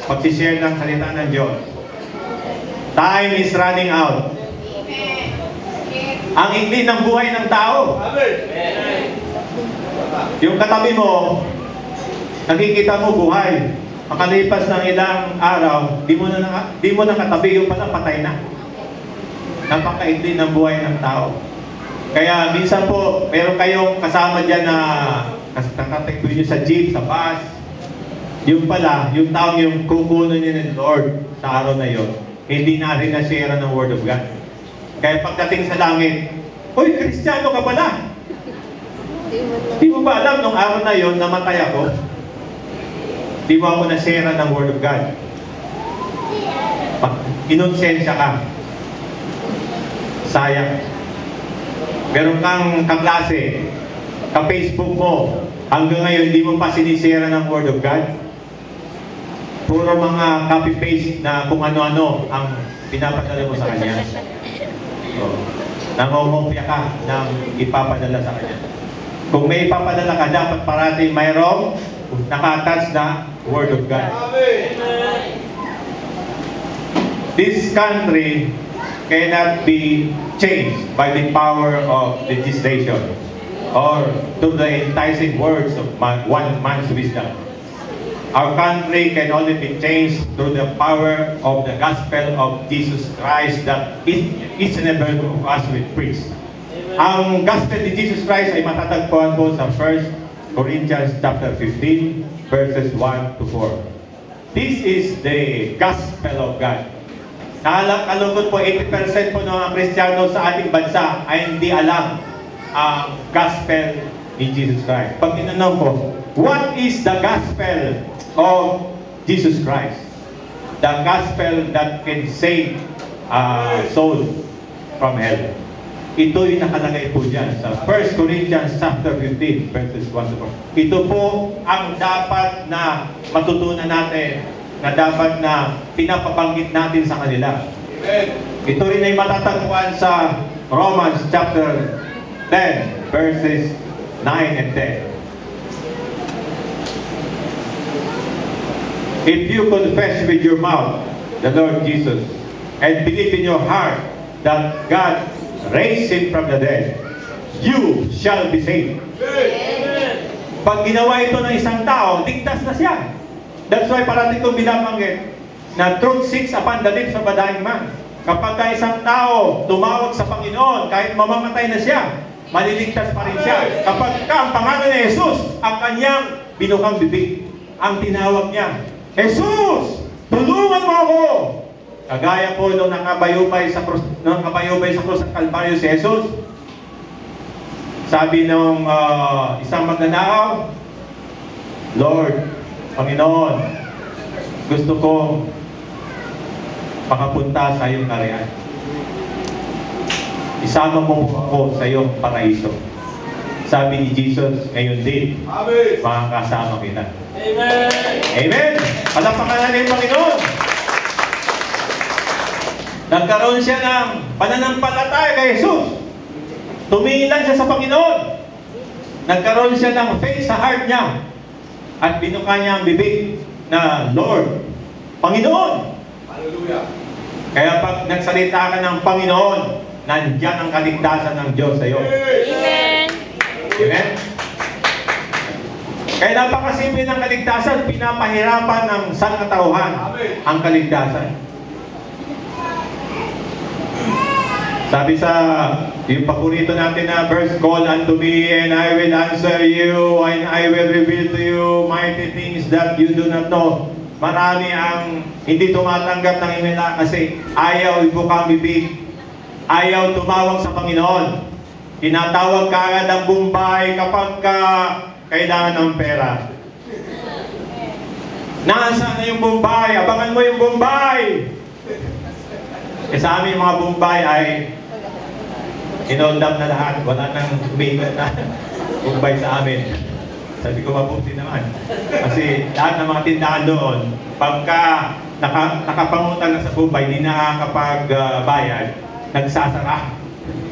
pag-share ng salita ng Diyos. Time is running out. Ang ikli ng buhay ng tao. Yung katabi mo, nakikita mo buhay. Makalipas ng ilang araw, di mo na katabi, yung pala patay na. Napakaikli ng buhay ng tao. Kaya minsan po, meron kayong kasama dyan na nakatakbo nyo sa jeep, sa bus. Yung pala, yung taong yung kukuno niya ng Lord sa araw na yon, hindi na rin na-share ng Word of God. Kaya pagdating sa langit, "Uy, Kristiyano ka pala!" Di mo ba alam, nung araw na yon, namatay ako? Di mo ako na-share ng Word of God. Inonsensya ka. Sayang. Meron kang kaklase, ka-Facebook mo, hanggang ngayon hindi mo pa sinisira ng Word of God. Puro mga copy-paste na kung ano-ano ang pinapadala mo sa kanya. Nangongopya ka ng ipapadala sa kanya. Kung may ipapadala ka, dapat parating mayroong naka-attach na Word of God. This country cannot be changed by the power of legislation or to the enticing words of one man's wisdom. Our country can only be changed through the power of the gospel of Jesus Christ that each and every one of us will preach. Ang gospel ni Jesus Christ ay matatagpuan po sa 1 Corinthians chapter 15 verses 1 to 4. This is the gospel of God. Kalungkot po, 80% po ng mga Kristiyano sa ating bansa ay hindi alam ang gospel ni Jesus Christ. Pag tinanong ko, what is the gospel of Jesus Christ? The gospel that can save soul from hell. Ito yung nakalagay po dyan sa 1 Corinthians chapter 15 verses 1 to 4. Ito po ang dapat na matutunan natin, na dapat na pinapabanggit natin sa kanila. Amen. Ito rin ay matatagpuan sa Romans chapter 10 verses 9 and 10. If you confess with your mouth the Lord Jesus and believe in your heart that God raised Him from the dead, you shall be saved. Amen. Pag ginawa ito ng isang tao, ligtas na siya. That's why parating kong binabanggit na truth sits upon the lips of a dying man. Kapag ka isang tao tumawag sa Panginoon, kahit mamamatay na siya, maliligtas pa rin siya. Kapag ka ang pangalan ni Jesus, ang kanyang binukang bibig, ang tinawag niya, "Jesus, tulungan mo ako!" Kagaya po nung nakabayubay sa krus ng Kalbaryo si Jesus, sabi nung isang magnanakaw, "Lord, Panginoon, gusto kong makapunta sa iyong kaharian. Isama mo ako sa iyong paraiso." Sabi ni Jesus, ngayon din, makakasama kita. Amen. Amen! Palapakan natin yung Panginoon. Nagkaroon siya ng pananampalataya kay Jesus. Tumingin lang siya sa Panginoon. Nagkaroon siya ng faith sa heart niya. At binuka niya ang bibig na, "Lord, Panginoon." Hallelujah. Kaya pag nagsalita ka ng Panginoon, nandiyan ang kaligtasan ng Diyos sa iyo. Amen. Amen? Kaya napakasimple ng kaligtasan, pinapahirapan ng sangkatauhan ang kaligtasan. Sabi sa yung paborito natin na verse, "Call unto me and I will answer you and I will reveal to you mighty things that you do not know." Marami ang hindi tumatanggap ng himala kasi ayaw ibukang bibig, ayaw tumawag sa Panginoon. Tinatawag ka agad ng Bombay kapag kailangan ng pera. Nasaan na yung Bombay? Abangan mo yung Bombay! Sa amin mga Bombay ay inold up na lahat. Wala nang umiikot na Bombay sa amin. Sabi ko, mabuti naman. Kasi lahat ng mga tindahan doon, pagka nakapangutang na sa Bombay, hindi nakakapagbayad, nagsasara.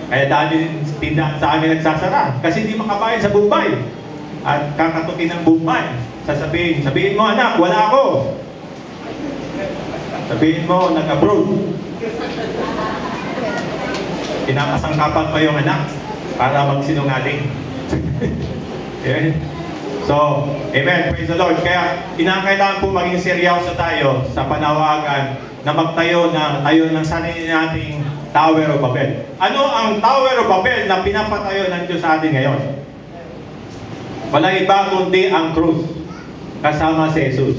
Kaya dahil tindahan sa amin nagsasara kasi hindi makabayad sa Bombay. At kakatukin ng Bombay. Sabihin mo anak, wala ako. Sabihin mo, nag-abroad. Pinapasangkapan pa yung anak para magsinungaling. Amen. So, amen, praise the Lord. Kaya, kinakailangan po maging seryoso tayo sa panawagan na magtayo ng sarili nating Tower of Babel. Ano ang Tower of Babel na pinapatayo ng Diyos sa atin ngayon? Wala iba kundi ang krus kasama si Jesus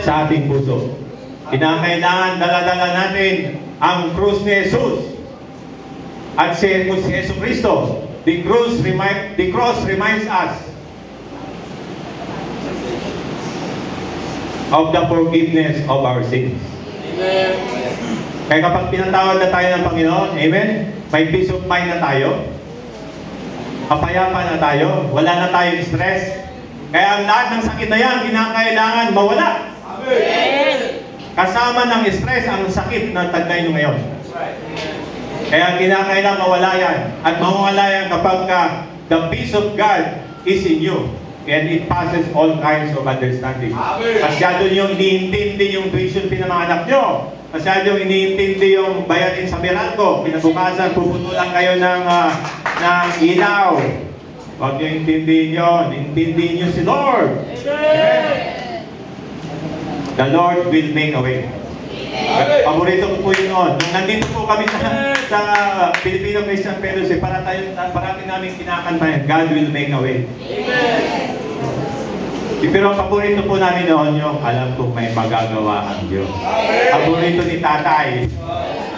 sa ating puso. Kinakailangan dala-dala natin ang krus ni Jesus at si Jesus Cristo. The cross reminds us of the forgiveness of our sins. Amen. Kaya kapag pinatawad na tayo ng Panginoon, amen, may peace of mind na tayo, kapayapa na tayo, wala na tayong stress. Kaya ang lahat ng sakit na yan, kinakailangan mawala. Amen. Kasama ng stress ang sakit na taglay nyo ngayon. Kaya kinakailangan mawala yan. At mawala yan kapag the peace of God is in you. And it passes all kinds of understanding. Masyado nyo iniintindi yung tuition ng mga anak nyo. Masyado iniintindi yung bayarin sa Meralco. Pinabukasan, puputulan kayo ng ilaw. Huwag nyo intindihin yun. Intindihin nyo si Lord. Amen. The Lord will make a way. Paborito ko po yun noon. Nung nandito po kami sa Filipino Christian Fellowship, parati namin kinakanta yan, God will make a way. Amen. Pero ang paborito po namin noon yung alam kong may magagawa ang Diyos. Paborito ni Tatay.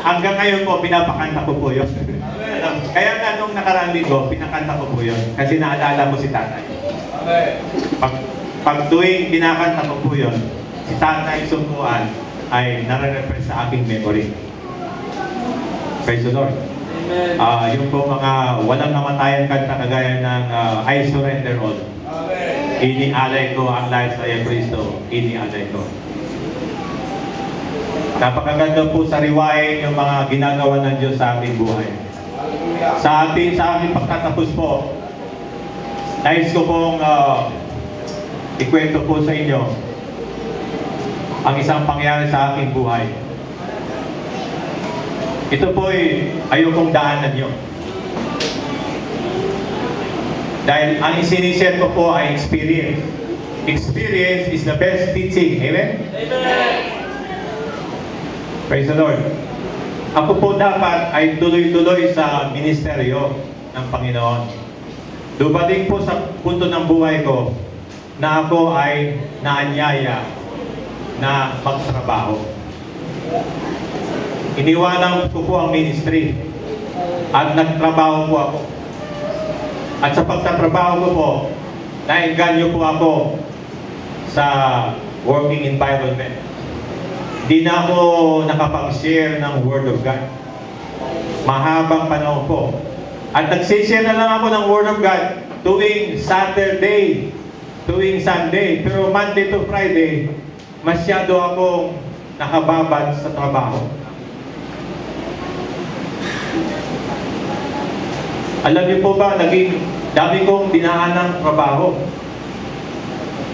Hanggang ngayon po, pinapakanta ko po yun. Kaya nga nung nakaraang linggo, pinakanta ko po yun. Kasi naalala ko si Tatay. Pag tuwing kinakanta ko po yun, si Tatay Sumpuan ay nare-refer sa aking memory. Praise the Lord. Amen. Yung po mga walang namatayan kanta kagaya ng I Surrender All. Inialay ko ang lahat sa iyo, Kristo. Inialay ko. Napakaganda po sa riwayain yung mga ginagawa ng Diyos sa ating buhay. Sa ating pagtatapos po, nais ko pong ikwento po sa inyo ang isang pangyari sa aking buhay. Ito po ay ayokong daanan nyo. Dahil ang isinisip ko po ay experience. Experience is the best teaching. Amen? Amen. Praise the Lord. Ako po dapat ay tuloy-tuloy sa ministeryo ng Panginoon. Dumating po sa punto ng buhay ko na ako ay naanyaya na magtrabaho. Iniwanan ko po ang ministry at nagtrabaho po ako. At sa pagtatrabaho ko po, naengganyo po ako sa working environment. Di na ako nakapag-share ng Word of God. Mahabang panahon po. At nagsishare na lang ako ng Word of God tuwing Saturday, tuwing Sunday. Pero Monday to Friday, masyado akong nakababad sa trabaho. Alam niyo po ba, dami kong dinaan ng trabaho.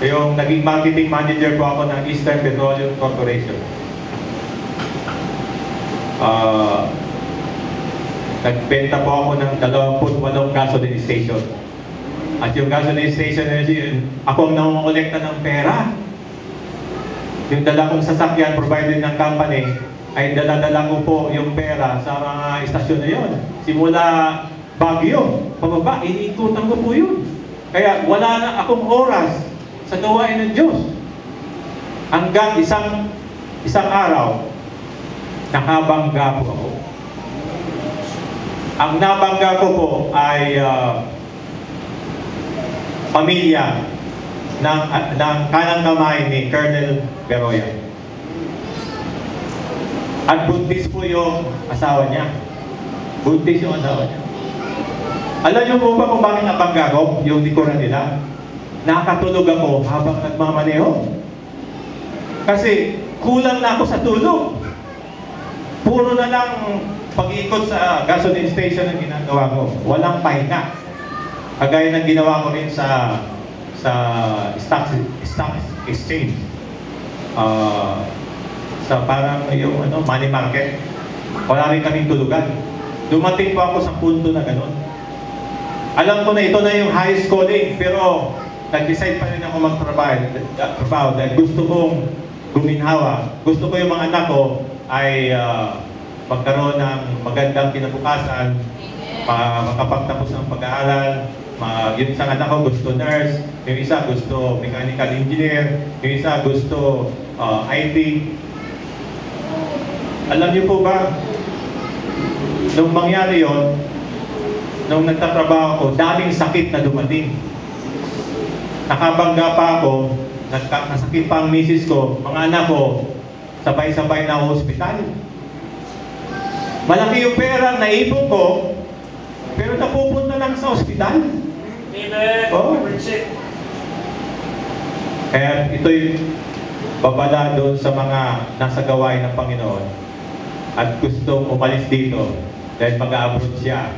Yung naging marketing manager po ako ng Eastern Petroleum Corporation. Nagbenta po ako ng 28 gasoline station. At yung gasoline station na yun, ako ang nangungulikta ng pera. Yung dala kong sasakyan provided ng company, ay dala-dala ko po yung pera sa mga istasyon na yun. Simula Baguio, pababa, iniikutan ko po yun. Kaya wala na akong oras sa gawain ng Diyos. Hanggang isang araw, nakabangga po ako. Ang nabangga ko po ay pamilya ng kanang kamay ni Colonel Beroya. At buntis po yung asawa niya. Buntis yung asawa niya. Alam niyo po ba kung bakit nabangga ko yung likuran nila? Nakatulog ako habang nagmamaneho. Kasi kulang na ako sa tulog. Puro na lang pag-ikot sa gasoline station ang ginagawa ko. Walang pahinga. Kagaya ng ginawa ko rin sa stock exchange. Sa parang yung money market. Wala rin kaming tulugan. Dumating po ako sa punto na gano'n. Alam ko na ito na yung highest calling, pero nag-decide pa rin ako magtrabaho dahil gusto kong guminhawa. Gusto ko yung mga anak ko ay magkaroon ng magandang kinabukasan, makapagtapos ng pag-aaral. Yung isang anak ko gusto nurse, yung isa gusto mechanical engineer, yung isa gusto IT. Alam niyo po ba, nung mangyari yon, nung nagtatrabaho ko, daming sakit na dumating. Nakabangga pa ako, nasakit pa ang misis ko, mga anak ko, sabay-sabay na hospital. Malaki yung pera na naipon ko, pero napupunta lang sa ospital. Amen. Oh. Kaya ito'y babala doon sa mga nasa gawain ng Panginoon at gustong umalis dito dahil mag-a-abroad siya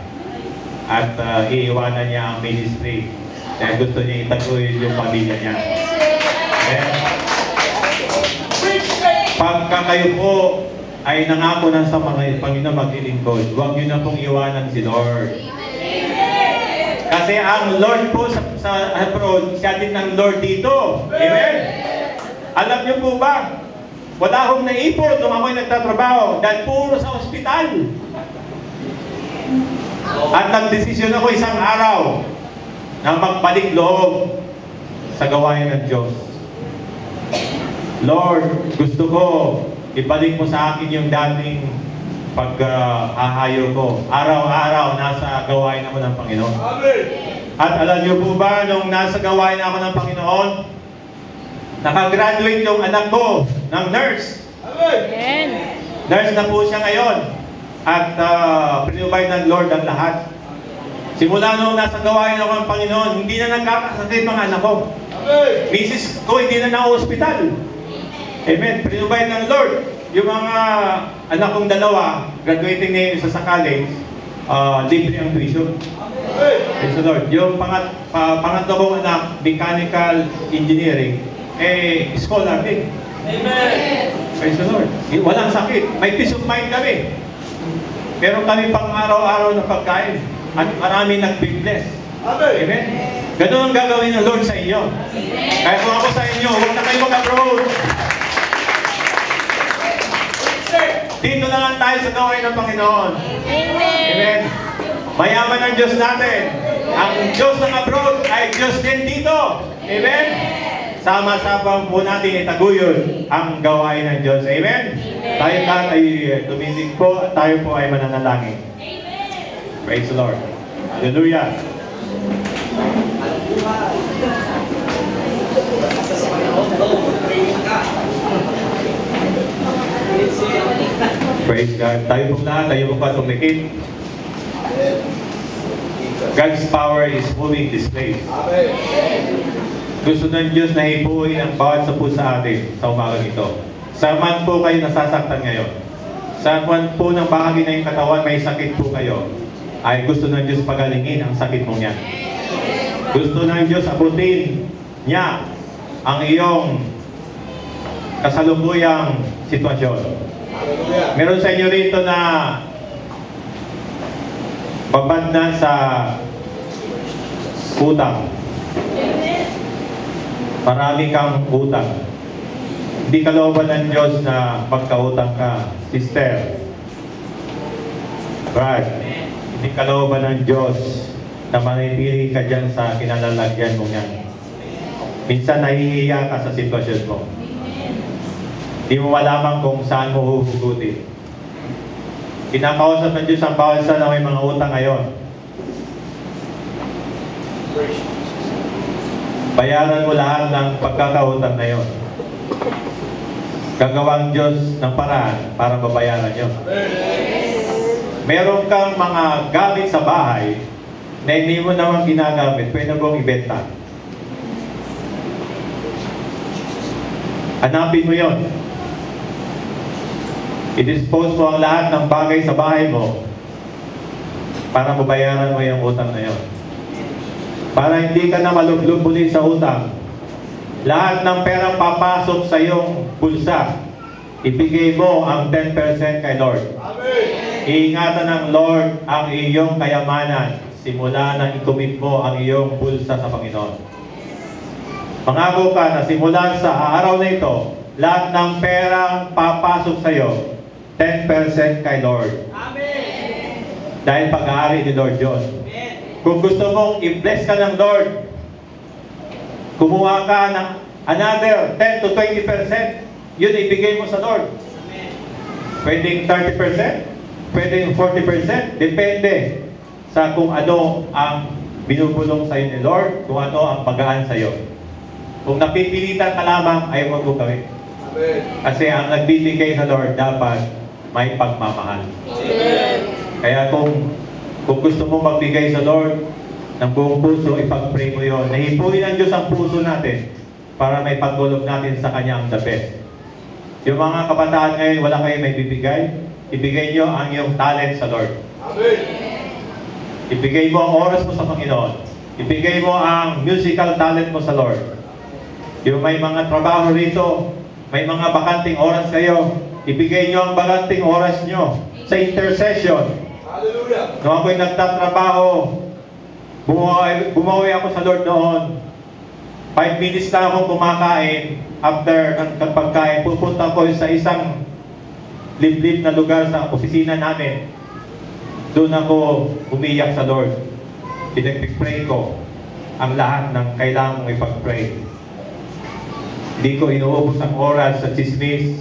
at iiwanan niya ang ministry dahil gusto niya itaguyod yung pamilya niya. Pagka kayo po ay nangako na sa mga Panginoon maglilingkod, huwag niyo na pong iwanan si Lord. Kasi ang Lord po sa abroad, siya din ang Lord dito. Amen? Alam niyo po ba, wala akong naipon nung ako'y nagtatrabaho dahil puro sa ospital. At nagdesisyon ako isang araw na magbalik loob sa gawain ng Diyos. Lord, gusto ko ibalik mo sa akin yung dating pag-ahayo ko. Araw-araw nasa gawain ako ng Panginoon. Amen. At alam niyo po ba, nung nasa gawain ako ng Panginoon, nakagraduate yung anak ko ng nurse. Amen. Nurse na po siya ngayon. At pinubay ng Lord ang lahat. Simula nung nasa gawain ako ng Panginoon, hindi na nagkakasakit mga anak ko. Amen. Misis ko hindi na na-hospital. Amen. Pinubay ng Lord. Yung mga anak kong dalawa, graduating na yung isa sa college, libre ang tuition. Praise the Lord. Yung pangatlo kong anak, mechanical engineering, scholar din. Amen. Praise the Lord. Walang sakit. May peace of mind kami. Meron kami pang araw-araw na pagkain. At marami nag-bless. Amen. Amen. Ganun ang gagawin ng Lord sa inyo. Kaya kung ako sa inyo, huwag na kayo mag-abroad. Dito na lang tayo sa gawain ng Panginoon. Amen. Amen. Mayaman ang Diyos natin. Ang Diyos ng abroad ay Diyos din dito. Amen. Sama-sama po natin itaguyod ang gawain ng Diyos. Amen. Tayo lahat ay tumitig po at tayo po ay mananalangin. Praise the Lord. Hallelujah. Praise God. Tayo po lahat, tayo po pa tumikit. God's power is moving this place. Gusto ng Diyos na hipuin ang bawat sa puso sa atin sa umagang ito. Saan man po kayo nasasaktan ngayon, saan man po ng bahagi ng katawan may sakit po kayo, ay gusto ng Diyos pagalingin ang sakit mong yan. Gusto ng Diyos abutin niya ang iyong kasalukuyang sitwasyon. Meron sa inyo rito na babad na sa utang. Marami kang utang. Hindi kalooban ng Diyos na magkautang ka, sister. Brad, hindi kalooban ng Diyos na manitili ka dyan sa kinalalagyan mo yan. Minsan nahihiya ka sa sitwasyon mo. Hindi mo malaman kung saan mo huhugutin. Kinakausap ng Diyos ang bawal sa na may mga utang ngayon. Bayaran mo lahat ng pagkakautang na yon. Gagawang Diyos ng paraan para babayaran yun. Meron kang mga gamit sa bahay na hindi mo naman ginagamit, pwede mong ibenta. Hanapin mo yon. I-dispose mo ang lahat ng bagay sa bahay mo para mabayaran mo yung utang na yun. Para hindi ka na malublog muli sa utang. Lahat ng perang papasok sa iyong bulsa, ibigay mo ang 10% kay Lord. Iingatan ng Lord ang iyong kayamanan simula na i-commit mo ang iyong bulsa sa Panginoon. Pangako ka na simula sa araw na ito, lahat ng perang papasok sa iyo, 10% kay Lord. Dahil pag-aari ni Lord yun. Kung gusto mong i-bless ka ng Lord, kumuha ka ng another 10 to 20%, yun ibigay mo sa Lord. Pwedeng 30%, pwedeng 40%, depende sa kung ano ang binubulong sa iyo ni Lord, kung ano ang pagaan sa iyo. Kung napipilitan ka lamang, ay huwag mo gawin. Kasi ang nagbibigay sa Lord dapat may pagmamahal. Kaya kung gusto mo magbigay sa Lord ng buong puso, ipag-pray mo yun. Nahipuin ng Diyos ang puso natin para may pagdulog natin sa Kanya ang the best. Yung mga kabataan ngayon, wala kayo may bibigay. Ibigay nyo ang iyong talent sa Lord. Ibigay mo ang oras mo sa Panginoon. Ibigay mo ang musical talent mo sa Lord. Yung may mga trabaho rito, may mga bakanting oras kayo, ibigay nyo ang bakanting oras nyo sa intercession. Hallelujah. Nung ako'y nagtatrabaho, bumawi ako sa Lord noon. 5 minutes na akong kumakain. After ang pagkain, pupunta ko sa isang liblib na lugar sa opisina namin. Doon ako umiyak sa Lord. Pinag-pray ko ang lahat ng kailangan mong ipag-pray. Hindi ko inuubos ang oras sa chismis,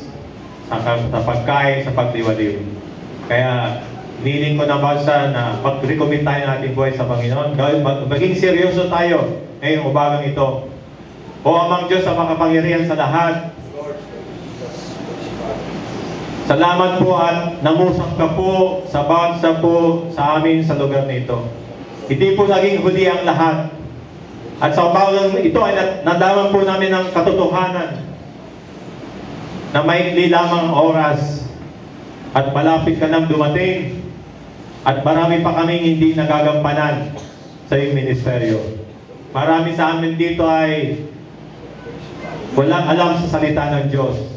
sa pagkain, sa pagliwaliw. Kaya niling ko na basa na mag-recommit tayo ng ating buhay sa Panginoon. Maging seryoso tayo ngayong umagang ito. O Amang Diyos sa makapangyarihan sa lahat, salamat po at namusap ka po sa bawat po sa amin sa lugar nito. Hindi po naging huli ang lahat. At sa umagang ito ay nadaman po namin ng katotohanan na maikli lamang ang oras at malapit ka nang dumating at marami pa kaming hindi nagagampanan sa iyong ministeryo. Marami sa amin dito ay walang alam sa salita ng Diyos.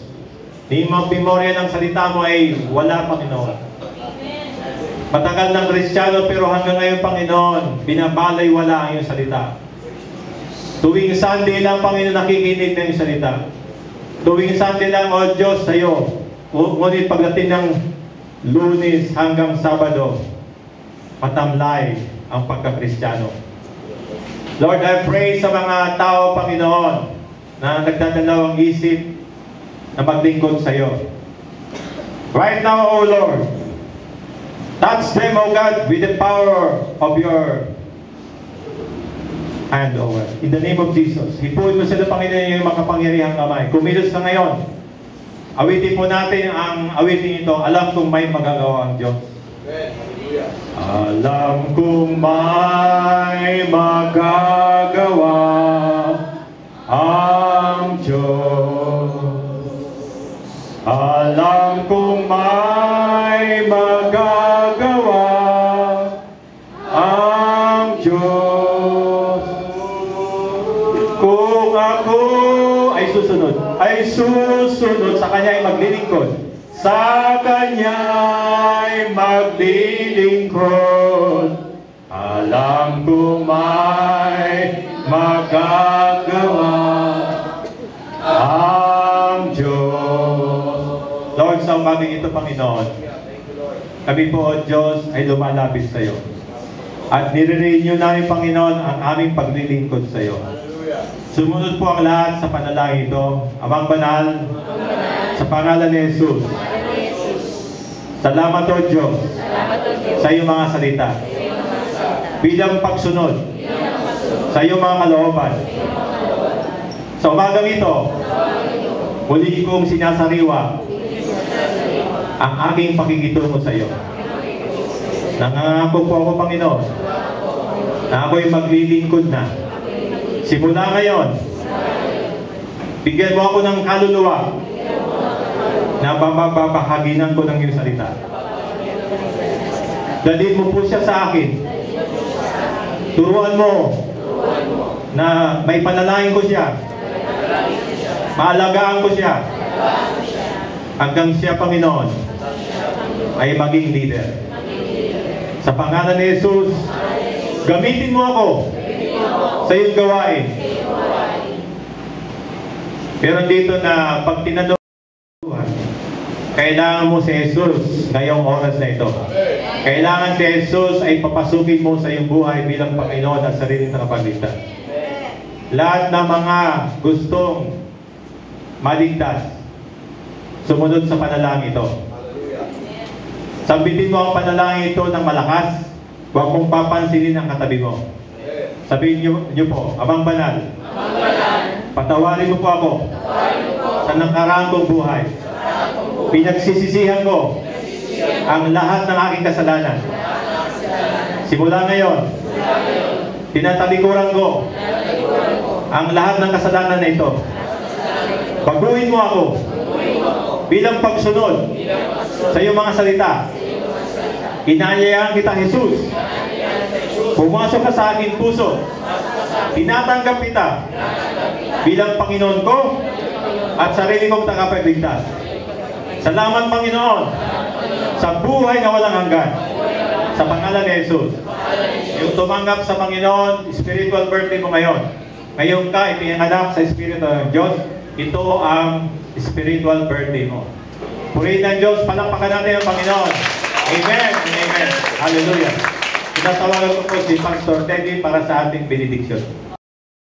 Di memorya ng salita mo ay wala, Panginoon. Matagal ng Kristiyano pero hanggang ngayon, Panginoon, binabalay wala ang iyong salita. Tuwing Sunday lang, Panginoon, nakikinig ng iyong salita. Tuwing Sunday lang, O Diyos, sa iyo. Ngunit pagdating ng Lunes hanggang Sabado, matamlay ang pagka-Kristiyano. Lord, I pray sa mga tao, Panginoon, na nagdadalawang isip na maglingkod sa iyo. Right now, O Lord, touch them, O God, with the power of your hand, O God. In the name of Jesus, hipuin mo sila, Panginoon, yung makapangyarihang kamay. Kumilos na ngayon. Awitin po natin ang awitin ito. Alam kong may magagawa ang Diyos. Alam kong may magagawa ang Diyos. Alam kong may magagawa ang Diyos. Kung ako ay susunod sa Kanya ay maglilingkod. Sa Kanya ay maglilingkod. Alam kong may magagawa ang Diyos. Lord, sa umagang ito, Panginoon, kami po, O Diyos, ay lumalapit sa iyo. At nire-renew namin, Panginoon, ang aming paglilingkod sa iyo. Sumunod po ang lahat sa panalangin ito. Amang banal, sa pangalan ni Jesus. Salamat, O Diyos, sa iyong mga salita. Bilang pagsunod sa iyong mga kalooban. Sa umagang ito, muli kong sinasariwa ang aking pakikitungo sa iyo. Nangangako po ako, Panginoon, na ako'y maglilingkod na. Simula ngayon, bigyan mo ako ng kaluluwa na babahaginan ko ng iyong salita. Dalhin mo po siya sa akin. Turuan mo na may panalangin ko siya. Maalagaan ko siya. Hanggang siya, Panginoon, ay maging leader. Sa pangalan ni Jesus, gamitin mo ako sa iyong gawain. Pero dito na pag tinanong, kailangan mo si Jesus ngayong oras na ito. Kailangan si Jesus ay papasukin mo sa iyong buhay bilang Panginoon at sariling tagapagligtas. Lahat ng mga gustong maligtas, sumunod sa panalangin ito. Sambitin mo ang panalangin ito ng malakas. Huwag mong papansinin ang katabi mo. Sabihin niyo po, Amang Banal, patawarin mo po ako sa nakaraan kong buhay. Pinagsisisihan ko ang lahat ng aking kasalanan. Simula ngayon, tinatalikuran ko ang lahat ng kasalanan na ito. Baguhin mo ako bilang pagsunod sa iyong mga salita. Inaanyayahan kita, Jesus. Pumasok ka sa aking puso. Tinatanggap kita bilang Panginoon ko at sarili kong tagapagligtas. Salamat, Panginoon, sa buhay na walang hanggan. Sa pangalan ni Jesus. Yung tumanggap sa Panginoon, spiritual birthday mo ngayon. Ngayon ka ipinanganak sa Espiritu ng Diyos. Ito ang spiritual birthday mo. Purihin ng Diyos, palakpakan natin ang Panginoon. Amen and amen. Hallelujah. Tinatawagan ko po si Pastor Teddy para sa ating benediction.